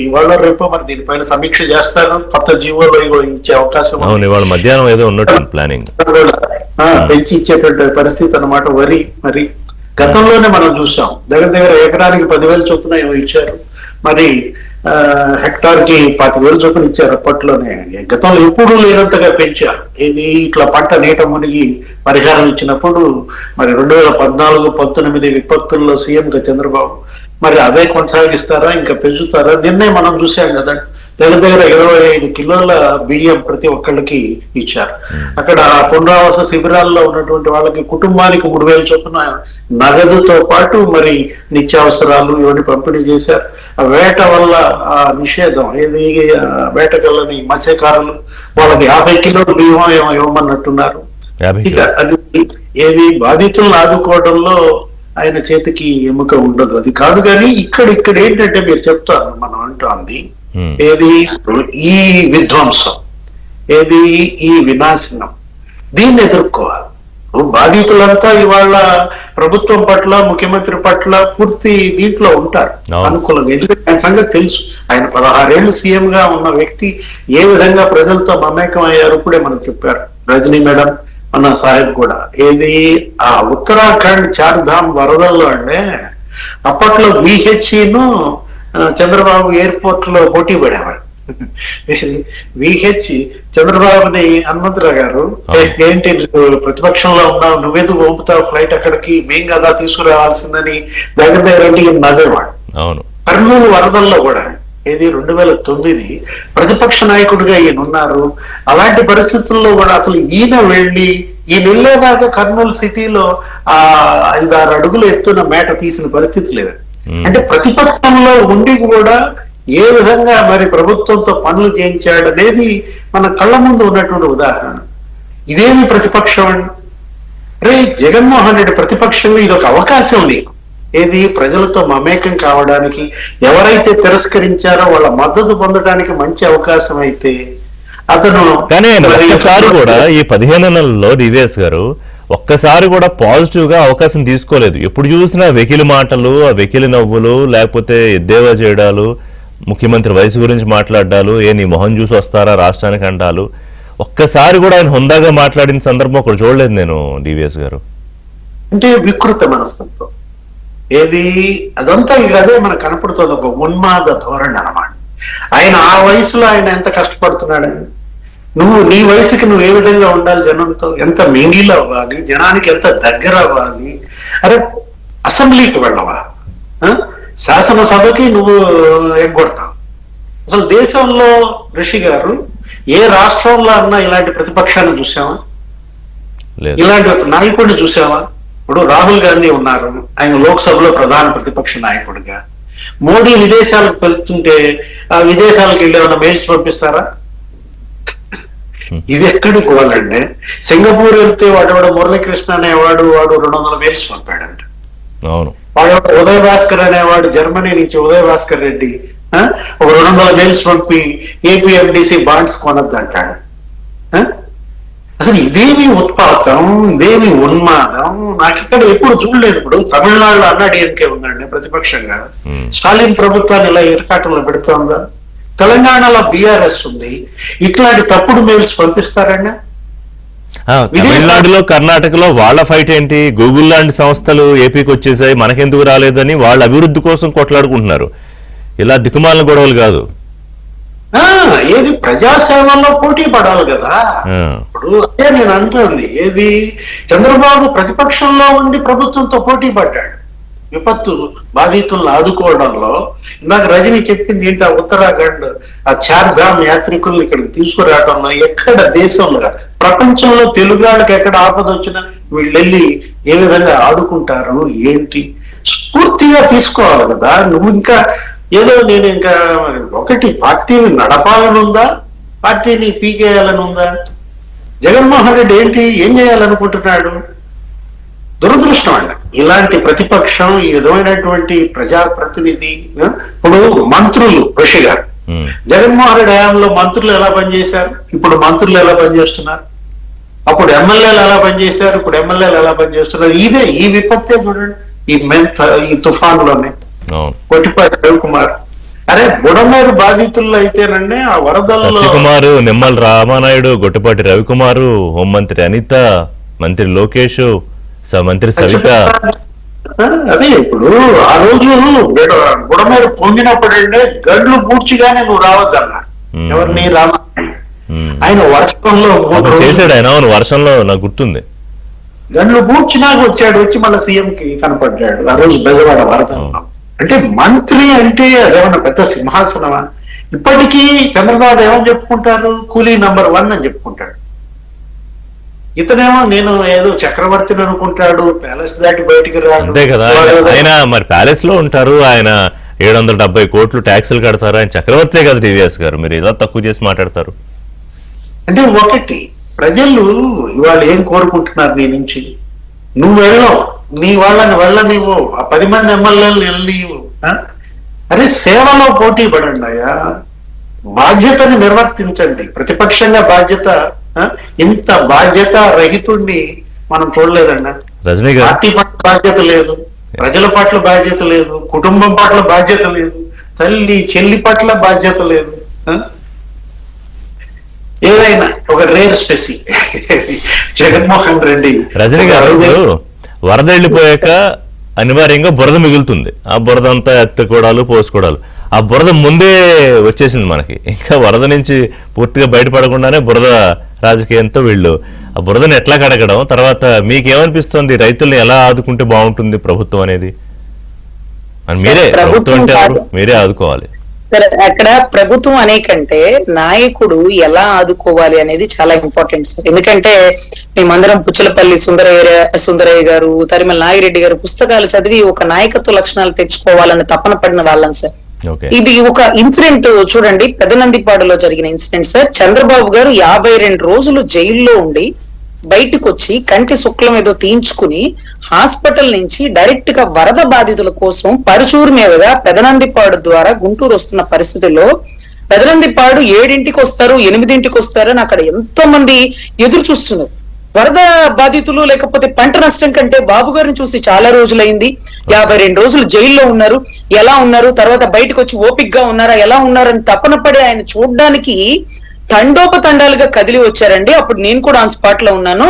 ఇవాళ రేపు మరి దీనిపైన సమీక్ష చేస్తారు. కొత్త జీవోలో ఇచ్చే అవకాశం ఇవాళ మధ్యాహ్నం ఏదో ఉన్నట్టు ప్లానింగ్ పెంచి ఇచ్చేటువంటి పరిస్థితి అన్నమాట. వరి మరి గతంలోనే మనం చూసాం దగ్గర ఎకరానికి 10,000 చొప్పున ఏమో ఇచ్చారు, మరి హెక్టార్ కి 25,000 చొప్పున ఇచ్చారు అప్పట్లోనే. గతంలో ఎప్పుడు లేనంతగా పెంచారు. ఇది ఇట్లా పంట నీట మునిగి పరిహారం ఇచ్చినప్పుడు మరి 2014-19 విపత్తుల్లో సీఎంగా చంద్రబాబు మరి అవే కొనసాగిస్తారా, ఇంకా పెంచుతారా? నిన్నే మనం చూసాం కదా, దగ్గర 25 కిలోల బియ్యం ప్రతి ఒక్కళ్ళకి ఇచ్చారు. అక్కడ పునరావాస శిబిరాల్లో ఉన్నటువంటి వాళ్ళకి కుటుంబానికి 3,000 చొప్పున నగదుతో పాటు మరి నిత్యావసరాలు ఇవన్నీ పంపిణీ చేశారు. ఆ వేట వల్ల ఆ నిషేధం ఏది, వేటకెళ్ళని మత్స్యకారులు వాళ్ళకి 50 కిలోల బియ్యం ఏమో ఇవ్వమన్నట్టున్నారు. ఇక అది ఏది బాధితులను ఆదుకోవడంలో ఆయన చేతికి ఎముక ఉండదు, అది కాదు. కానీ ఇక్కడ ఏంటంటే మీరు చెప్తారు మనం అంటుంది ఏది ఈ విధ్వంసం, ఏది ఈ వినాశనం, దీన్ని ఎదుర్కోవాలి. బాధితులంతా ఇవాళ ప్రభుత్వం పట్ల, ముఖ్యమంత్రి పట్ల పూర్తి దీంట్లో ఉంటారు అనుకూలంగా. ఎందుకంటే ఆయన సంగతి తెలుసు. ఆయన 16 ఏళ్ళు సీఎం గా ఉన్న వ్యక్తి ఏ విధంగా ప్రజలతో మమేకం అయ్యారు ఇప్పుడే మనం చెప్పారు రజనీ మేడం మన సాహెబ్ కూడా. ఏది ఆ ఉత్తరాఖండ్ చార్ధామ్ వరదల్లో అంటే అప్పట్లో విహెచ్ను చంద్రబాబు ఎయిర్పోర్ట్ లో పోటీ పడేవారు. విహెచ్ చంద్రబాబుని హనుమంతరావు గారు ఏంటి ప్రతిపక్షంలో ఉన్నావు, నువ్వెందుకు పంపుతావు ఫ్లైట్ అక్కడికి, మేం కదా తీసుకురావాల్సిందని దగ్గర నవ్వేవాడు. కర్నూలు వరదల్లో కూడా ఏది 2009 ప్రతిపక్ష నాయకుడిగా ఈయన ఉన్నారు. అలాంటి పరిస్థితుల్లో కూడా అసలు ఈయన వెళ్ళేదాకా కర్నూలు సిటీలో 5-6 అడుగులు ఎత్తున మేట తీసిన పరిస్థితి లేదు. అంటే ప్రతిపక్షంలో ఉండి కూడా ఏ విధంగా మరి ప్రభుత్వంతో పనులు చేయించాడు అనేది మన కళ్ళ ముందు ఉన్నటువంటి ఉదాహరణ. ఇదేమి ప్రతిపక్షం అండి? రే జగన్మోహన్ రెడ్డి ప్రతిపక్షంలో ఇది ఒక అవకాశం లేదు. ఏది ప్రజలతో మమేకం కావడానికి, ఎవరైతే తిరస్కరించారో వాళ్ళ మద్దతు పొందడానికి మంచి అవకాశం అయితే అతను. కానీ ఒక్కసారి కూడా ఈ 15 నెలల్లో డివిఎస్ గారు ఒక్కసారి కూడా పాజిటివ్ గా అవకాశం తీసుకోలేదు. ఎప్పుడు చూసినా వెకిలి మాటలు, ఆ వెకిలి నవ్వులు, లేకపోతే ఎద్దేవా చేయడాలు, ముఖ్యమంత్రి వయసు గురించి మాట్లాడాలు, నీ మొహం చూసి వస్తారా రాష్ట్రానికి అంటాలు. ఒక్కసారి కూడా ఆయన హుందాగా మాట్లాడిన సందర్భం ఒకటి చూడలేదు నేను డివిఎస్ గారు. అంటే వికృత మనస్తత్వం ఏది అదంతా ఇక అదే మనకు కనపడుతుంది, ఒక ఉన్మాద ధోరణి అన్నమాట. ఆయన ఆ వయసులో ఆయన ఎంత కష్టపడుతున్నాడని, నీ వయసుకి నువ్వు ఏ విధంగా ఉండాలి, జనంతో ఎంత మింగిల్ అవ్వాలి, జనానికి ఎంత దగ్గర అవ్వాలి. అరే అసెంబ్లీకి వెళ్ళవా, శాసనసభకి నువ్వు ఎగ్గొడతావు. అసలు దేశంలో ఋషి గారు ఏ రాష్ట్రంలో అన్నా ఇలాంటి ప్రతిపక్షాన్ని చూసావా, ఇలాంటి నాయకుడిని చూసావా? ఇప్పుడు రాహుల్ గాంధీ ఉన్నారు, ఆయన లోక్సభలో ప్రధాన ప్రతిపక్ష నాయకుడిగా. మోడీ విదేశాలకు వెళ్తుంటే ఆ విదేశాలకు వెళ్ళి ఏమైనా మెయిల్స్ పంపిస్తారా? ఇది ఎక్కడికి పోవాలండి? సింగపూర్ వెళ్తే వాడు మురళీకృష్ణ అనేవాడు 200 మెయిల్స్ పంపాడంట. వాడు ఉదయ్ భాస్కర్ అనేవాడు జర్మనీ నుంచి ఉదయ్ భాస్కర్ రెడ్డి ఒక 200 మెయిల్స్ పంపి ఏపీఎండిసి బాండ్స్ కొనద్దు అంటాడు. అసలు ఇదేమి ఉత్పాతం, ఇదేమి ఉన్మాదం నాకు ఇక్కడ ఎప్పుడు చూడలేదు. ఇప్పుడు తమిళనాడులో అన్నాడీఎంకే ఉందండి ప్రతిపక్షంగా, స్టాలిన్ ప్రభుత్వాన్ని ఇలా ఇరకాటంలో పెడుతోందా? తెలంగాణలో బీఆర్ఎస్ ఉంది, ఇట్లాంటి తప్పుడు మెయిల్స్ పంపిస్తారండి. తమిళనాడులో కర్ణాటకలో వాళ్ళ ఫైట్ ఏంటి? గూగుల్ లాంటి సంస్థలు ఏపీకి వచ్చేసాయి, మనకెందుకు రాలేదని వాళ్ళ అభివృద్ధి కోసం కొట్లాడుకుంటున్నారు. ఇలా దిక్కుమాలిన గొడవలు కాదు. ఏది ప్రజాసేవలో పోటీ పడాలి కదా. ఇప్పుడు అదే నేను అంటుంది, ఏది చంద్రబాబు ప్రతిపక్షంలో ఉండి ప్రభుత్వంతో పోటీ పడ్డాడు విపత్తు బాధితులను ఆదుకోవడంలో. ఇందాక రజని చెప్పింది ఏంటి, ఉత్తరాఖండ్ ఆ చార్ధామ్ యాత్రికులను ఇక్కడికి తీసుకురావడంలో ఎక్కడ దేశంలో ప్రపంచంలో తెలుగు వాళ్ళకి ఎక్కడ ఆపద వచ్చినా వీళ్ళు వెళ్ళి ఏ విధంగా ఆదుకుంటారు ఏంటి స్ఫూర్తిగా తీసుకోవాలి కదా. నువ్వు ఇంకా ఏదో నేను ఇంకా ఒకటి పార్టీని నడపాలని ఉందా, పార్టీని పీకేయాలని ఉందా? జగన్మోహన్ రెడ్డి ఏం చేయాలనుకుంటున్నాడు? దురదృష్టం అండి. ఇలాంటి ప్రతిపక్షం, ఈ విధమైనటువంటి ప్రజాప్రతినిధి, ఇప్పుడు మంత్రులు ఋషి గారు, జగన్మోహన్ రెడ్డి హయాంలో మంత్రులు ఎలా పనిచేశారు, ఇప్పుడు మంత్రులు ఎలా పనిచేస్తున్నారు, అప్పుడు ఎమ్మెల్యేలు ఎలా పనిచేశారు, ఇప్పుడు ఎమ్మెల్యేలు ఎలా పనిచేస్తున్నారు. ఈ విపత్తే చూడండి, ఈ తుఫాన్లోనే కొట్టిపాటి రవికుమార్, అరే బుడమేరు బాధితుల్లో అయితేనండి ఆ వరదల్లో కుమారు, నిమ్మల రామానాయుడు, గొట్టిపాటి రవికుమారు, హోంమంత్రి అనిత, మంత్రి లోకేష్, మంత్రి సవిత. అదే ఇప్పుడు ఆ రోజు బుడమేరు పొంగినప్పుడంటే గడ్లు పూడ్చిగానే నువ్వు రావద్దన్నా ఎవరిని రామానాయుడు. ఆయన వర్షంలో చేశాడు ఆయన, అవును వర్షంలో నాకు గుర్తుంది, గండ్లు పూడ్చినాక వచ్చి మళ్ళీ సీఎం కి కనపడ్డాడు ఆ రోజు బెజవాడ వరదల్లో. అంటే మంత్రి అంటే అదేమన్నా పెద్ద సింహాసనమా? ఇప్పటికీ చంద్రబాబు ఏమని చెప్పుకుంటారు, కూలీ నంబర్ 1 అని చెప్పుకుంటాడు. ఇతనేమో నేను ఏదో చక్రవర్తిని అనుకుంటాడు, ప్యాలెస్ దాటి బయటికి రాడు. అంతే కదా, ఆయన మరి ప్యాలెస్ లో ఉంటారు, ఆయన 770 కోట్లు ట్యాక్సులు కడతారు, ఆయన చక్రవర్తే కదా టీవీఎస్ గారు, మీరు ఇలా తక్కువ చేసి మాట్లాడతారు. అంటే ఒకటి ప్రజలు ఇవాళ ఏం కోరుకుంటున్నారు నీ నుంచి, నువ్వు వెళ్ళవు, నీ వాళ్ళని వెళ్ళనివ్వు, ఆ 10 మంది ఎమ్మెల్యేలు వెళ్ళనివ్వు. అరే సేవలో పోటీ పడండి అయ్యా, బాధ్యతని నిర్వర్తించండి. ప్రతిపక్షంగా బాధ్యత, ఇంత బాధ్యత రహితుడిని మనం చూడలేదన్నా. రజనీ గారు, పార్టీ పట్ల బాధ్యత లేదు, ప్రజల పట్ల బాధ్యత లేదు, కుటుంబం పట్ల బాధ్యత లేదు, తల్లి చెల్లి పట్ల బాధ్యత లేదు. ఏదైనా ఒక రేర్ స్పెసి జగన్మోహన్ రెడ్డి. రజనీ గారు, వరద వెళ్ళిపోయాక అనివార్యంగా బురద మిగులుతుంది, ఆ బురద అంతా ఎత్తుకోవడాలు పోసుకోవడాలు, ఆ బురద ముందే వచ్చేసింది మనకి. ఇంకా వరద నుంచి పూర్తిగా బయటపడకుండానే బురద రాజకీయంతో వీళ్ళు ఆ బురదను ఎట్లా కడగడం, తర్వాత మీకేమనిపిస్తుంది, రైతుల్ని ఎలా ఆదుకుంటే బాగుంటుంది ప్రభుత్వం అనేది? మీరే ప్రభుత్వం అంటే మీరే ఆదుకోవాలి. సరే, అక్కడ ప్రభుత్వం అనే కంటే నాయకుడు ఎలా ఆదుకోవాలి అనేది చాలా ఇంపార్టెంట్ సార్. ఎందుకంటే మేమందరం పుచ్చలపల్లి సుందరయ్య గారు, తరిమల నాగిరెడ్డి గారు పుస్తకాలు చదివి ఒక నాయకత్వ లక్షణాలు తెచ్చుకోవాలని తపన పడిన వాళ్ళం సార్. ఇది ఒక ఇన్సిడెంట్ చూడండి, పెదనందిపాడులో జరిగిన ఇన్సిడెంట్ సార్. చంద్రబాబు గారు 52 రోజులు జైల్లో ఉండి బయటకు వచ్చి కంటి శుక్లం ఏదో తీయించుకుని హాస్పిటల్ నుంచి డైరెక్ట్ గా వరద బాధితుల కోసం పరుచూరు మీదుగా పెదనందిపాడు ద్వారా గుంటూరు వస్తున్న పరిస్థితుల్లో పెదనందిపాడు 7ంటికి వస్తారు, 8ంటికి వస్తారని అక్కడ ఎంతో మంది ఎదురు చూస్తున్నారు. వరద బాధితులు లేకపోతే పంట నష్టం కంటే బాబు గారిని చూసి చాలా రోజులైంది. 52 రోజులు జైల్లో ఉన్నారు, ఎలా ఉన్నారు, తర్వాత బయటకు వచ్చి ఓపిక్ గా ఉన్నారా, ఎలా ఉన్నారని తపన పడి ఆయన చూడడానికి తండోపతండాలుగా కదిలి వచ్చారండి. అప్పుడు నేను కూడా ఆన్ స్పాట్ లో ఉన్నాను.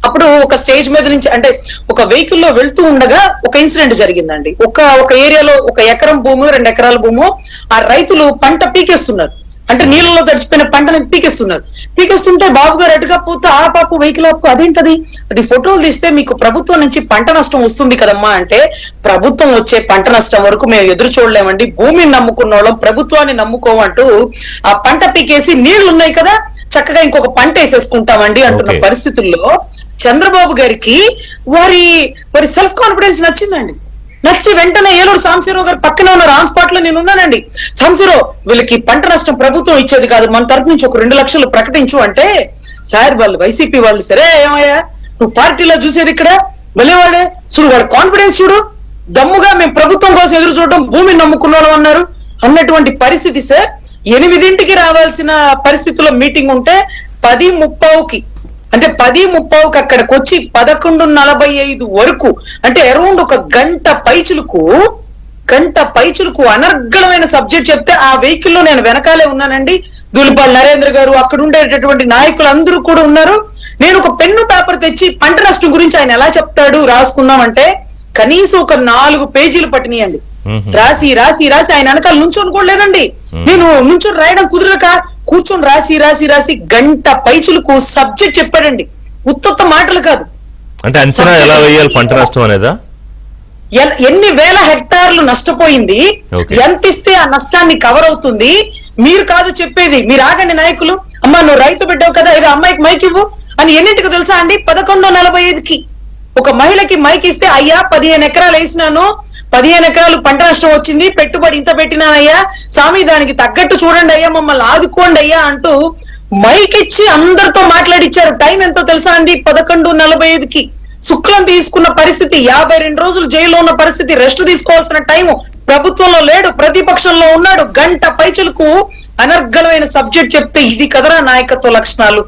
అప్పుడు ఒక స్టేజ్ మీద నుంచి అంటే ఒక వెహికల్ లో వెళ్తూ ఉండగా ఒక ఇన్సిడెంట్ జరిగిందండి. ఒక ఏరియాలో 1 ఎకరం భూమి 2 ఎకరాల భూమి ఆ రైతులు పంట పీకేస్తున్నారు, అంటే నీళ్ళలో తడిచిపోయిన పంటని పీకేస్తుంటే బాబు గారు అటుగా పోతే ఆ పాపు వెహికల్ ఆపు, అదేంటది, అది ఫోటోలు తీస్తే మీకు ప్రభుత్వం నుంచి పంట నష్టం వస్తుంది కదమ్మా అంటే, ప్రభుత్వం వచ్చే పంట నష్టం వరకు మేము ఎదురు చూడలేమండి, భూమిని నమ్ముకున్న వాళ్ళం ప్రభుత్వాన్ని నమ్ముకోమంటూ ఆ పంట పీకేసి నీళ్లు ఉన్నాయి కదా చక్కగా ఇంకొక పంట వేసేసుకుంటామండి అంటున్న పరిస్థితుల్లో చంద్రబాబు గారికి వారి సెల్ఫ్ కాన్ఫిడెన్స్ నచ్చిందండి. నచ్చి వెంటనే ఏలూరు సాంబశివరావు గారు పక్కన ఉన్న రామ్ స్పాట్ లో నేను ఉన్నానండి. సాంబశివరావు, వీళ్ళకి పంట నష్టం ప్రభుత్వం ఇచ్చేది కాదు, మన తరపు నుంచి ఒక 2 లక్షలు ప్రకటించు అంటే, సార్ వాళ్ళు వైసీపీ వాళ్ళు, సరే ఏమయ్యా నువ్వు పార్టీలో చూసేది ఇక్కడ వెళ్ళేవాడే చూడు, వాడు కాన్ఫిడెన్స్ చూడు, దమ్ముగా మేము ప్రభుత్వం కోసం ఎదురు చూడడం భూమిని నమ్ముకున్నాం అన్నారు అన్నటువంటి పరిస్థితి సార్. 8ంటికి రావాల్సిన పరిస్థితిలో మీటింగ్ ఉంటే 10:30కి అంటే 10:30కి అక్కడికి వచ్చి 11:45 వరకు అంటే అరౌండ్ ఒక గంట పైచులకు అనర్గళమైన సబ్జెక్ట్ చెప్తే ఆ వెహికల్ లో నేను వెనకాలే ఉన్నానండి. దూలిపాల్ నరేంద్ర గారు, అక్కడ ఉండేటటువంటి నాయకులు అందరూ కూడా ఉన్నారు. నేను ఒక పెన్ను పేపర్ తెచ్చి పంట నష్టం గురించి ఆయన ఎలా చెప్తాడు రాసుకుందామంటే కనీసం ఒక 4 పేజీలు పట్టినాయండి. రాసి ఆయన వెనకాల నుంచొని కూడా లేదండి, నేను నుంచొని రాయడం కుదరక కూర్చొని రాసి గంట పైచులకు సబ్జెక్ట్ చెప్పాడండి. ఉత్త మాటలు కాదు, అంటే అంచనా ఎలా వేయాలి పంట నష్టం అనేదా, ఎన్ని వేల హెక్టార్లు నష్టపోయింది, ఎంత ఇస్తే ఆ నష్టాన్ని కవర్ అవుతుంది, మీరు కాదు చెప్పేది, మీరు ఆగండి నాయకులు, అమ్మా నువ్వు రైతు బిడ్డవు కదా ఏదో అమ్మాయికి మైక్ ఇవ్వు అని ఎన్నింటికి తెలుసా అండి, 11:45కి ఒక మహిళకి మైక్ ఇస్తే, అయ్యా 15 ఎకరాలు వేసినాను, 15 ఎకరాలు పంట నష్టం వచ్చింది, పెట్టుబడి ఇంత పెట్టినానయ్యా, స్వామి దానికి తగ్గట్టు చూడండి అయ్యా, మమ్మల్ని ఆదుకోండి అయ్యా అంటూ మైక్ ఇచ్చి అందరితో మాట్లాడిచ్చారు. టైం ఎంతో తెలుసా అండి, 11:45కి శుక్లం తీసుకున్న పరిస్థితి, 52 రోజులు జైల్లో ఉన్న పరిస్థితి, రెస్ట్ తీసుకోవాల్సిన టైం, ప్రభుత్వంలో లేడు, ప్రతిపక్షంలో ఉన్నాడు, గంట పైచులకు అనర్గళమైన సబ్జెక్ట్ చెప్తే ఇది కదరా నాయకత్వ లక్షణాలు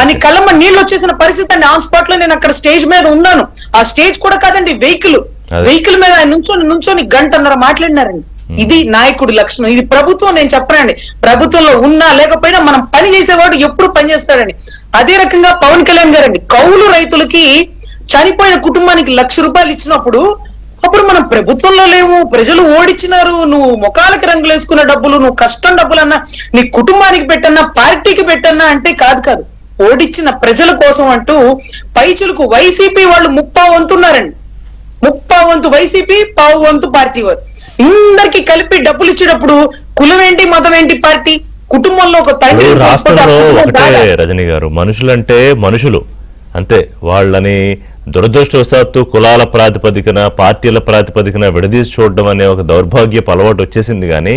అని కళ్ళమ్మ నీళ్ళు వచ్చేసిన పరిస్థితి అండి. ఆన్ స్పాట్ లో నేను అక్కడ స్టేజ్ మీద ఉన్నాను. ఆ స్టేజ్ కూడా కాదండి, వెహికల్ మీద ఆయన నుంచొని గంటన్నర మాట్లాడినారండి. ఇది నాయకుడి లక్షణం. ఇది ప్రభుత్వం నేను చెప్పనండి, ప్రభుత్వంలో ఉన్నా లేకపోయినా మనం పని చేసేవాడు ఎప్పుడు పని చేస్తాడండి. అదే రకంగా పవన్ కళ్యాణ్ గారండి, కౌలు రైతులకి చనిపోయిన కుటుంబానికి 1,00,000 రూపాయలు ఇచ్చినప్పుడు అప్పుడు మనం ప్రభుత్వంలో లేవు, ప్రజలు ఓడిచ్చినారు, నువ్వు ముఖాలకి రంగులు వేసుకున్న డబ్బులు, నువ్వు కష్టం డబ్బులన్నా నీ కుటుంబానికి పెట్టన్నా పార్టీకి పెట్టన్నా అంటే కాదు, ఓడిచ్చిన ప్రజల కోసం అంటూ పైచులకు వైసీపీ వాళ్ళు 30 వంతున్నారండి. 30 వంతు వైసీపీ, 1/4 వంతు పార్టీ వారు. అందరికి కలిపి డబ్బులు ఇచ్చేటప్పుడు కులం ఏంటి, మతం ఏంటి, పార్టీ, కుటుంబంలో ఒక తండ్రి. రాష్ట్రంలో ఒకటే రజనీ గారు, మనుషులంటే మనుషులు అంతే. వాళ్ళని దురదృష్టవశాత్తు కులాల ప్రాతిపదికన, పార్టీల ప్రాతిపదికన విడదీసి చూడడం అనే ఒక దౌర్భాగ్యపు అలవాటు వచ్చేసింది. కానీ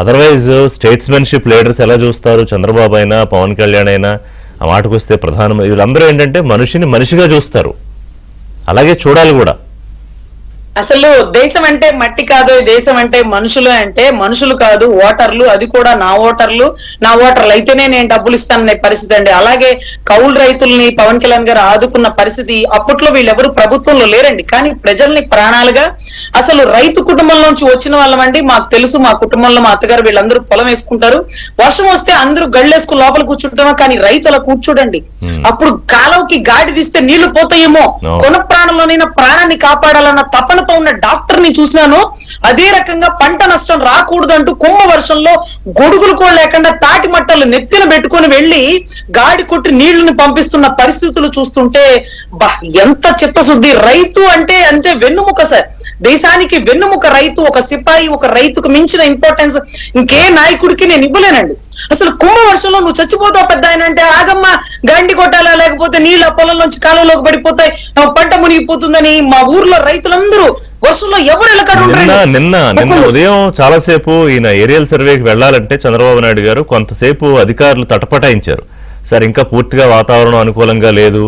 అదర్వైజ్ స్టేట్స్మెన్షిప్ లీడర్స్ ఎలా చూస్తారు, చంద్రబాబు అయినా పవన్ కళ్యాణ్ అయినా, ఆ మాటకు వస్తే ప్రధానమంత్రి, వీళ్ళందరూ ఏంటంటే మనిషిని మనిషిగా చూస్తారు, అలాగే చూడాలి కూడా. అసలు దేశం అంటే మట్టి కాదు, దేశం అంటే మనుషులు, అంటే మనుషులు కాదు ఓటర్లు, అది కూడా నా ఓటర్లు అయితేనే నేను డబ్బులు ఇస్తాననే పరిస్థితి అండి. అలాగే కౌలు రైతుల్ని పవన్ కళ్యాణ్ గారు ఆదుకున్న పరిస్థితి. అప్పట్లో వీళ్ళెవరు ప్రభుత్వంలో లేరండి, కానీ ప్రజల్ని ప్రాణాలుగా, అసలు రైతు కుటుంబంలోంచి వచ్చిన వాళ్ళమండి. మాకు తెలుసు, మా కుటుంబంలో మా అత్తగారు వీళ్ళందరూ పొలం వేసుకుంటారు, వర్షం వస్తే అందరూ గళ్ళేసుకుని లోపల కూర్చుంటామా, కానీ రైతు అలా కూర్చోడండి. అప్పుడు కాలువకి గాడి తీస్తే నీళ్లు పోతాయేమో, కొన ప్రాణంలోనైనా ప్రాణాన్ని కాపాడాలన్న తపనతో ఉన్న డాక్టర్ ని చూసినాను. అదే రకంగా పంట నష్టం రాకూడదంటూ కుంభ వర్షంలో గొడుగులు కూడా లేకుండా తాటి మట్టలు నెత్తిన పెట్టుకుని వెళ్లి గాడి కొట్టి నీళ్లను పంపిస్తున్న పరిస్థితులు చూస్తుంటే ఎంత చిత్తశుద్ధి. రైతు అంటే వెన్నుముక సార్, దేశానికి వెన్నుముక రైతు. ఒక సిపాయి, ఒక రైతుకు మించిన ఇంపార్టెన్స్ ఇంకే నాయకుడికి నేను ఇవ్వలేనండి. అసలు కుంభ వర్షంలో నువ్వు చచ్చిపోతావు పెద్ద ఆయన అంటే, ఆగమ్మ గండి కొట్టాలా, లేకపోతే నీళ్ళ పొలంలోంచి కాలంలోకి పడిపోతాయి, పంట మునిగిపోతుందని మా ఊర్లో రైతులందరూ వర్షంలో ఎవరు నిన్న ఉదయం చాలాసేపు ఈయన ఏరియల్ సర్వేకి వెళ్లాలంటే చంద్రబాబు నాయుడు గారు కొంతసేపు అధికారులు తటపటాయించారు. సార్ ఇంకా పూర్తిగా వాతావరణం అనుకూలంగా లేదు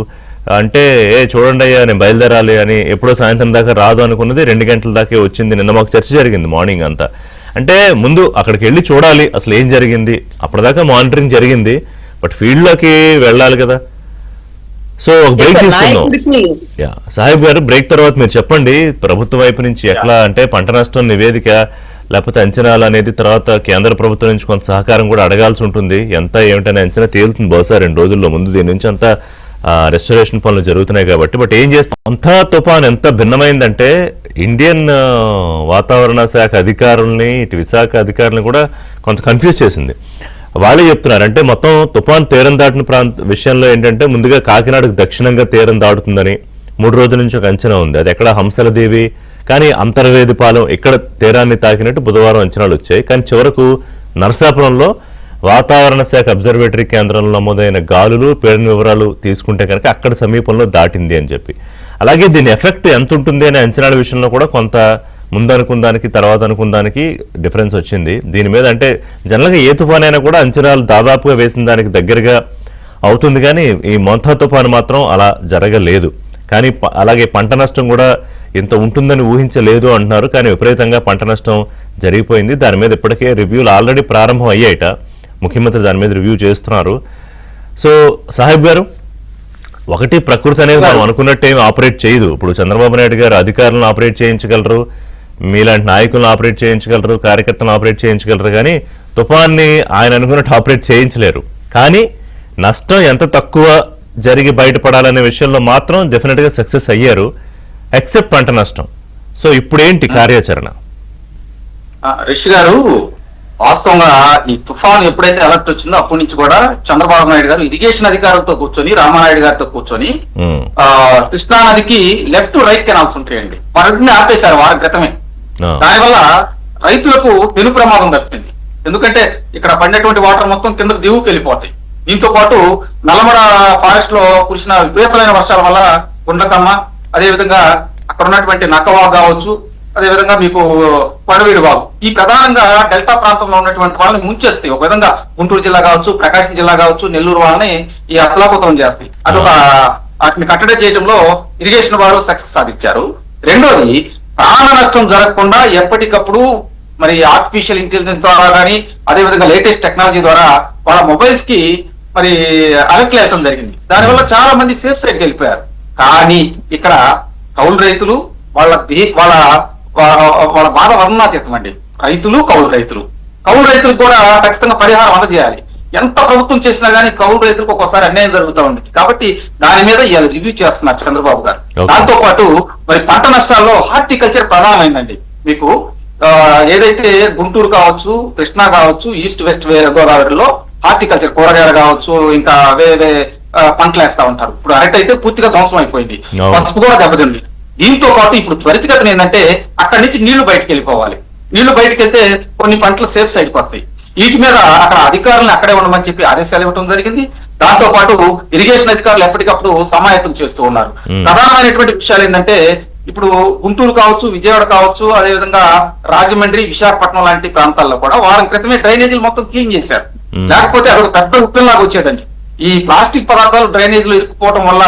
అంటే, చూడండి అయ్యా నేను బయలుదేరాలి అని, ఎప్పుడో సాయంత్రం దాకా రాదు అనుకున్నది 2 గంటల దాకే వచ్చింది. నిన్న మాకు చర్చ జరిగింది మార్నింగ్ అంతా. అంటే ముందు అక్కడికి వెళ్ళి చూడాలి అసలు ఏం జరిగింది, అప్పటిదాకా మానిటరింగ్ జరిగింది, బట్ ఫీల్డ్ లోకి వెళ్ళాలి కదా. సో ఒక బ్రేక్ తీసుకుందాం. సాహెబ్ గారు, బ్రేక్ తర్వాత మీరు చెప్పండి ప్రభుత్వం వైపు నుంచి ఎట్లా, అంటే పంట నష్టం నివేదిక లేకపోతే అంచనాలు అనేది తర్వాత కేంద్ర ప్రభుత్వం నుంచి కొంత సహకారం కూడా అడగాల్సి ఉంటుంది. ఎంత ఏమిటనే అంచనా తేలుతుంది బహుశా 2 రోజుల్లో. ముందు దీని నుంచి అంతా రెస్టరేషన్ పనులు జరుగుతున్నాయి కాబట్టి. బట్ ఏం చేస్తాం, అంతా తుఫాన్ ఎంత భిన్నమైందంటే ఇండియన్ వాతావరణ శాఖ అధికారుల్ని, ఇటు విశాఖ అధికారులను కూడా కొంత కన్ఫ్యూజ్ చేసింది. వాళ్ళే చెప్తున్నారు, అంటే మొత్తం తుఫాన్ తీరం దాటిన విషయంలో ఏంటంటే ముందుగా కాకినాడకు దక్షిణంగా తీరం దాటుతుందని 3 రోజుల నుంచి ఒక అంచనా ఉంది. అది ఎక్కడ హంసలదేవి, కానీ అంతర్వేదిపాలెం ఇక్కడ తీరాన్ని తాకినట్టు బుధవారం అంచనాలు వచ్చాయి. కానీ చివరకు నరసాపురంలో వాతావరణ శాఖ అబ్జర్వేటరీ కేంద్రంలో నమోదైన గాలులు, పీడన వివరాలు తీసుకుంటే కనుక అక్కడ సమీపంలో దాటింది అని చెప్పి. అలాగే దీని ఎఫెక్ట్ ఎంత ఉంటుంది అనే అంచనాల విషయంలో కూడా కొంత ముందు అనుకున్న దానికి తర్వాత అనుకున్న దానికి డిఫరెన్స్ వచ్చింది. దీని మీద అంటే జనరల్గా ఏ తుఫాన్ అయినా కూడా అంచనాలు దాదాపుగా వేసిన దానికి దగ్గరగా అవుతుంది, కానీ ఈ మొంతా తుఫాను మాత్రం అలా జరగలేదు. కానీ అలాగే పంట నష్టం కూడా ఇంత ఉంటుందని ఊహించలేదు అంటున్నారు, కానీ విపరీతంగా పంట నష్టం జరిగిపోయింది. దాని మీద ఇప్పటికే రివ్యూలు ఆల్రెడీ ప్రారంభం అయ్యాయట, ముఖ్యమంత్రి దాని మీద రివ్యూ చేస్తున్నారు. సో సాహెబ్ గారు, ఒకటి ప్రకృతి అనేది మనం అనుకున్నట్టు ఏమి ఆపరేట్ చేయదు. ఇప్పుడు చంద్రబాబు నాయుడు గారు అధికారులను ఆపరేట్ చేయించగలరు, మీలాంటి నాయకులను ఆపరేట్ చేయించగలరు, కార్యకర్తలను ఆపరేట్ చేయించగలరు, కానీ తుఫాన్ని ఆయన అనుకున్నట్టు ఆపరేట్ చేయించలేరు. కానీ నష్టం ఎంత తక్కువ జరిగి బయటపడాలనే విషయంలో మాత్రం డెఫినెట్ గా సక్సెస్ అయ్యారు, ఎక్సెప్ట్ పంట నష్టం. సో ఇప్పుడు ఏంటి కార్యాచరణ? రిషి గారు, వాస్తవంగా ఈ తుఫాను ఎప్పుడైతే అలర్ట్ వచ్చిందో అప్పటి నుంచి కూడా చంద్రబాబు నాయుడు గారు ఇరిగేషన్ అధికారులతో కూర్చొని, రామానాయుడు గారితో కూర్చొని కృష్ణా నదికి లెఫ్ట్ రైట్ కెనాల్స్ ఉంటాయండి, వాటిని ఆపేశారు వారం క్రితమే. దానివల్ల రైతులకు పెను ప్రమాదం తప్పింది. ఎందుకంటే ఇక్కడ పడినటువంటి వాటర్ మొత్తం కిందకు దిగువకి వెళ్ళిపోతాయి. దీంతో పాటు నల్లమడ ఫారెస్ట్ లో కురిసిన విపరీతమైన వర్షాల వల్ల గుండ్లకమ్మ, అదేవిధంగా అక్కడ ఉన్నటువంటి నక్కవాగు కావచ్చు, అదేవిధంగా మీకు కొండవీడు వాగు, ఈ ప్రధానంగా డెల్టా ప్రాంతంలో ఉన్నటువంటి వాళ్ళని ముంచేస్తాయి. ఒక విధంగా గుంటూరు జిల్లా కావచ్చు, ప్రకాశం జిల్లా కావచ్చు, నెల్లూరు వాళ్ళని ఈ అతలాకుతలం చేస్తాయి. అదొక వాటిని కట్టడి చేయడంలో ఇరిగేషన్ వారు సక్సెస్ సాధించారు. రెండోది, ప్రాణ నష్టం జరగకుండా ఎప్పటికప్పుడు మరి ఆర్టిఫిషియల్ ఇంటెలిజెన్స్ ద్వారా కానీ అదేవిధంగా లేటెస్ట్ టెక్నాలజీ ద్వారా వాళ్ళ మొబైల్స్ కి మరి అలర్ట్లు వెళ్ళడం జరిగింది. దానివల్ల చాలా మంది సేఫ్ సైడ్కి వెళ్ళిపోయారు. కానీ ఇక్కడ కౌలు రైతులు వాళ్ళ వాళ్ళ బాధ వర్ణనాతీతం అండి. రైతులు కౌలు రైతులకు కూడా ఖచ్చితంగా పరిహారం అందజేయాలి. ఎంత ప్రభుత్వం చేసినా గానీ కౌలు రైతులకు ఒక్కోసారి అన్యాయం జరుగుతూ ఉంది. కాబట్టి దాని మీద ఇవాళ రివ్యూ చేస్తున్నారు చంద్రబాబు గారు. దాంతో పాటు మరి పంట నష్టాల్లో హార్టికల్చర్ ప్రధానమైందండి. మీకు ఏదైతే గుంటూరు కావచ్చు, కృష్ణా కావచ్చు, ఈస్ట్ వెస్ట్ గోదావరిలో హార్టికల్చర్ కూరగాయలు కావచ్చు, ఇంకా వేరే పంటలు వేస్తా ఉంటారు. ఇప్పుడు అరటి అయితే పూర్తిగా ధ్వంసం అయిపోయింది, పసుపు కూడా దెబ్బతింది. దీంతో పాటు ఇప్పుడు త్వరితగతిన ఏంటంటే అక్కడి నుంచి నీళ్లు బయటకు వెళ్ళిపోవాలి. నీళ్లు బయటకు వెళ్తే కొన్ని పంటలు సేఫ్ సైడ్కి వస్తాయి. వీటి మీద అక్కడ అధికారులను అక్కడే ఉండమని చెప్పి ఆదేశాలు ఇవ్వడం జరిగింది. దాంతో పాటు ఇరిగేషన్ అధికారులు ఎప్పటికప్పుడు సమాయత్తం చేస్తూ ఉన్నారు. ప్రధానమైనటువంటి విషయాలు ఏంటంటే ఇప్పుడు గుంటూరు కావచ్చు, విజయవాడ కావచ్చు, అదేవిధంగా రాజమండ్రి, విశాఖపట్నం లాంటి ప్రాంతాల్లో కూడా వారం క్రితమే డ్రైనేజీలు మొత్తం క్లీన్ చేశారు. లేకపోతే అదొక పెద్ద ఉప్పెనలాగా వచ్చేదండి. ఈ ప్లాస్టిక్ పదార్థాలు డ్రైనేజీలో ఇరుక్కుపోవడం వల్ల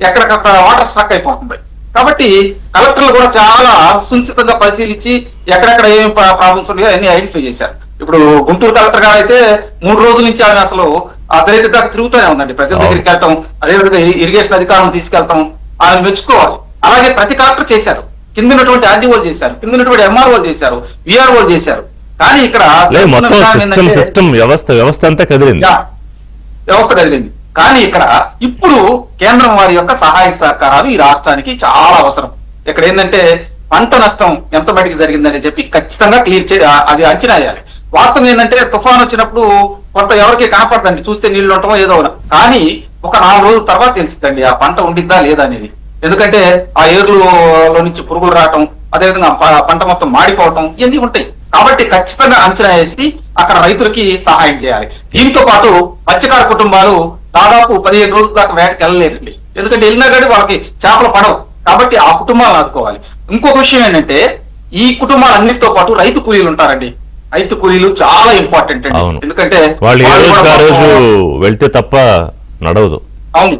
ఎక్కడికక్కడ వాటర్ స్ట్రక్ అయిపోతుంది. కాబట్టి కలెక్టర్లు కూడా చాలా సునిశ్చితంగా పరిశీలించి ఎక్కడెక్కడ ఏమేమి ప్రాబ్లమ్స్ ఉన్నాయో అన్ని ఐడెంటిఫై చేశారు. ఇప్పుడు గుంటూరు కలెక్టర్ గారు అయితే 3 రోజుల నుంచి ఆయన అసలు అర్ధరైతే దాకా తిరుగుతూనే ఉందండి. ప్రజల దగ్గరికి వెళ్ళటం, అదేవిధంగా ఇరిగేషన్ అధికారులను తీసుకెళ్తాం, ఆయన మెచ్చుకోవాలి. అలాగే ప్రతి కలెక్టర్ చేశారు, కింద ఉన్నటువంటి ఆర్డీఓలు చేశారు, కింద ఉన్నటువంటి ఎంఆర్ఓలు చేశారు, విఆర్ఓలు చేశారు. కానీ ఇక్కడ వ్యవస్థ అంతా కదిలింది. వ్యవస్థ కదిలింది. కానీ ఇక్కడ ఇప్పుడు కేంద్రం వారి యొక్క సహాయ సహకారాలు ఈ రాష్ట్రానికి చాలా అవసరం. ఇక్కడ ఏంటంటే పంట నష్టం ఎంత మటుకు జరిగిందని చెప్పి ఖచ్చితంగా అది అంచనా వేయాలి. వాస్తవం ఏంటంటే తుఫాన్ వచ్చినప్పుడు కొంత ఎవరికి కనపడదండి, చూస్తే నీళ్లు ఉండటమో ఏదో. కానీ ఒక 4 రోజుల తర్వాత తెలుస్తుందండి ఆ పంట ఉండిద్దా లేదా అనేది. ఎందుకంటే ఆ ఏర్లలో నుంచి పురుగులు రావటం, అదేవిధంగా పంట మొత్తం మాడిపోవటం ఇవన్నీ ఉంటాయి. కాబట్టి ఖచ్చితంగా అంచనా వేసి అక్కడ రైతులకి సహాయం చేయాలి. దీంతో పాటు మత్స్యకార కుటుంబాలు దాదాపు 15 రోజుల దాకా వేటకి వెళ్ళలేరండి. ఎందుకంటే వెళ్ళినా కానీ వాళ్ళకి చేపలు పడవు. కాబట్టి ఆ కుటుంబాలను ఆదుకోవాలి. ఇంకొక విషయం ఏంటంటే ఈ కుటుంబాలన్నిటితో పాటు రైతు కూలీలు ఉంటారండి. రైతు కూలీలు చాలా ఇంపార్టెంట్ అండి. ఎందుకంటే వెళ్తే తప్ప నడవదు. అవును,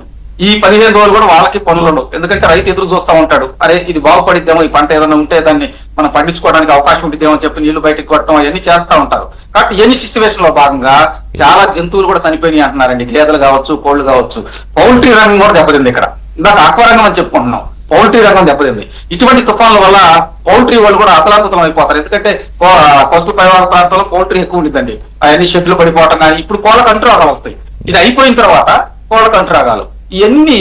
ఈ 15 రోజులు కూడా వాళ్ళకి పనులు ఉండవు. ఎందుకంటే రైతు ఎదురు చూస్తూ ఉంటాడు, అరే ఇది బాగుపడిద్దేమో, ఈ పంట ఏదైనా ఉంటే దాన్ని మనం పండించుకోవడానికి అవకాశం ఉంటుందేమో అని చెప్పి నీళ్లు బయటకు కొట్టడం అవన్నీ చేస్తూ ఉంటారు. కాబట్టి ఎన్ని సిచ్యువేషన్ లో భాగంగా చాలా జంతువులు కూడా చనిపోయినాయి అంటున్నారండి. గేదెలు కావచ్చు, కోళ్లు కావచ్చు. పౌల్ట్రీ రంగం కూడా దెబ్బతింది. ఇక్కడ ఇందాక ఆక్వా రంగం అని చెప్పుకుంటున్నాం, పౌల్ట్రీ రంగం దెబ్బతింది. ఇటువంటి తుఫాన్ల వల్ల పౌల్ట్రీ వాళ్ళు కూడా అతలాకుతలం అయిపోతారు. ఎందుకంటే కోస్టల్ పరివాహక ప్రాంతంలో పౌల్ట్రీ ఎక్కువ ఉంటుందండి. అవన్నీ షెడ్లు పడిపోవటం కానీ, ఇప్పుడు కోళ్ళ కంట్రోగాలు వస్తాయి. ఇది అయిపోయిన తర్వాత కోళ్ళ కంట్రోగాలు ఇవన్నీ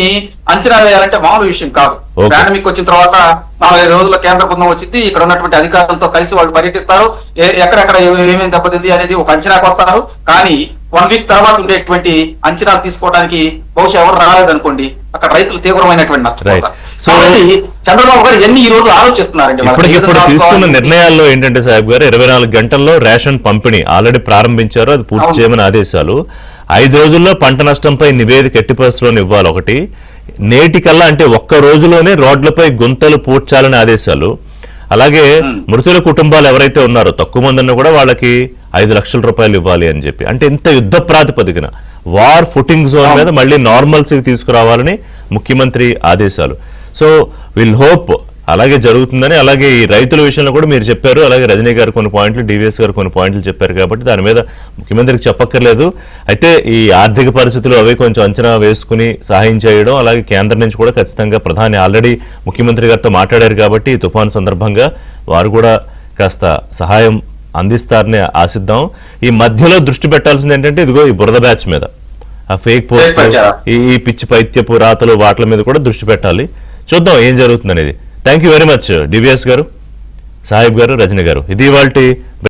అంచనా వేయాలంటే మామూలు విషయం కాదు. పాండమిక్ వచ్చిన తర్వాత 4-5 రోజుల కేంద్ర బృందం వచ్చింది. ఇక్కడ ఉన్నటువంటి అధికారులతో కలిసి వాళ్ళు పర్యటిస్తారు, ఎక్కడెక్కడ ఏమేమి దెబ్బతింది అనేది ఒక అంచనాకు వస్తారు. కానీ 1 వీక్ తర్వాత ఉండేటువంటి అంచనాలు తీసుకోవడానికి బహుశా ఎవరు రాలేదనుకోండి, అక్కడ రైతులు తీవ్రమైనటువంటి నష్టపోతారు. చంద్రబాబు గారు ఎన్ని ఈ రోజు ఆలోచిస్తున్నారండి. ఇప్పుడు తీసుకున్న నిర్ణయాల్లో ఏంటంటే సాహెబ్ గారు 24 గంటల్లో రేషన్ పంపిణీ ఆల్రెడీ ప్రారంభించారు, అది పూర్తి చేయమని ఆదేశాలు. 5 రోజుల్లో పంట నష్టంపై నివేదిక ఎట్టి పరిస్థితుల్లో ఇవ్వాలి. ఒకటి నేటికల్లా అంటే 1 రోజులోనే రోడ్లపై గుంతలు పూడ్చాలని ఆదేశాలు. అలాగే మృతుల కుటుంబాలు ఎవరైతే ఉన్నారో తక్కువ మంది కూడా వాళ్ళకి 5 లక్షల రూపాయలు ఇవ్వాలి అని చెప్పి, అంటే ఇంత యుద్ధ ప్రాతిపదికన వార్ ఫుటింగ్ జోన్ మీద మళ్ళీ నార్మల్సీకి తీసుకురావాలని ముఖ్యమంత్రి ఆదేశాలు. సో విల్ హోప్ అలాగే జరుగుతుందని. అలాగే ఈ రైతుల విషయంలో కూడా మీరు చెప్పారు, అలాగే రజనీ గారు కొన్ని పాయింట్లు, డివిఎస్ గారు కొన్ని పాయింట్లు చెప్పారు. కాబట్టి దాని మీద ముఖ్యమంత్రికి చెప్పక్కర్లేదు. అయితే ఈ ఆర్థిక పరిస్థితులు అవి కొంచెం అంచనా వేసుకుని సహాయం చేయడం, అలాగే కేంద్రం నుంచి కూడా ఖచ్చితంగా ప్రధాని ఆల్రెడీ ముఖ్యమంత్రి గారితో మాట్లాడారు. కాబట్టి ఈ తుఫాను సందర్భంగా వారు కూడా కాస్త సహాయం అందిస్తారని ఆశిద్దాం. ఈ మధ్యలో దృష్టి పెట్టాల్సింది ఏంటంటే ఇదిగో ఈ బురద బ్యాచ్ మీద, ఆ ఫేక్ పోస్ట్, ఈ పిచ్చి పైత్యపు రాతలు వాటి మీద కూడా దృష్టి పెట్టాలి. చూద్దాం ఏం జరుగుతుంది అనేది. Thank you very much DVS గారు, సాహిబ్ గారు, రజనీ గారు. ఇది ఇవాల్టి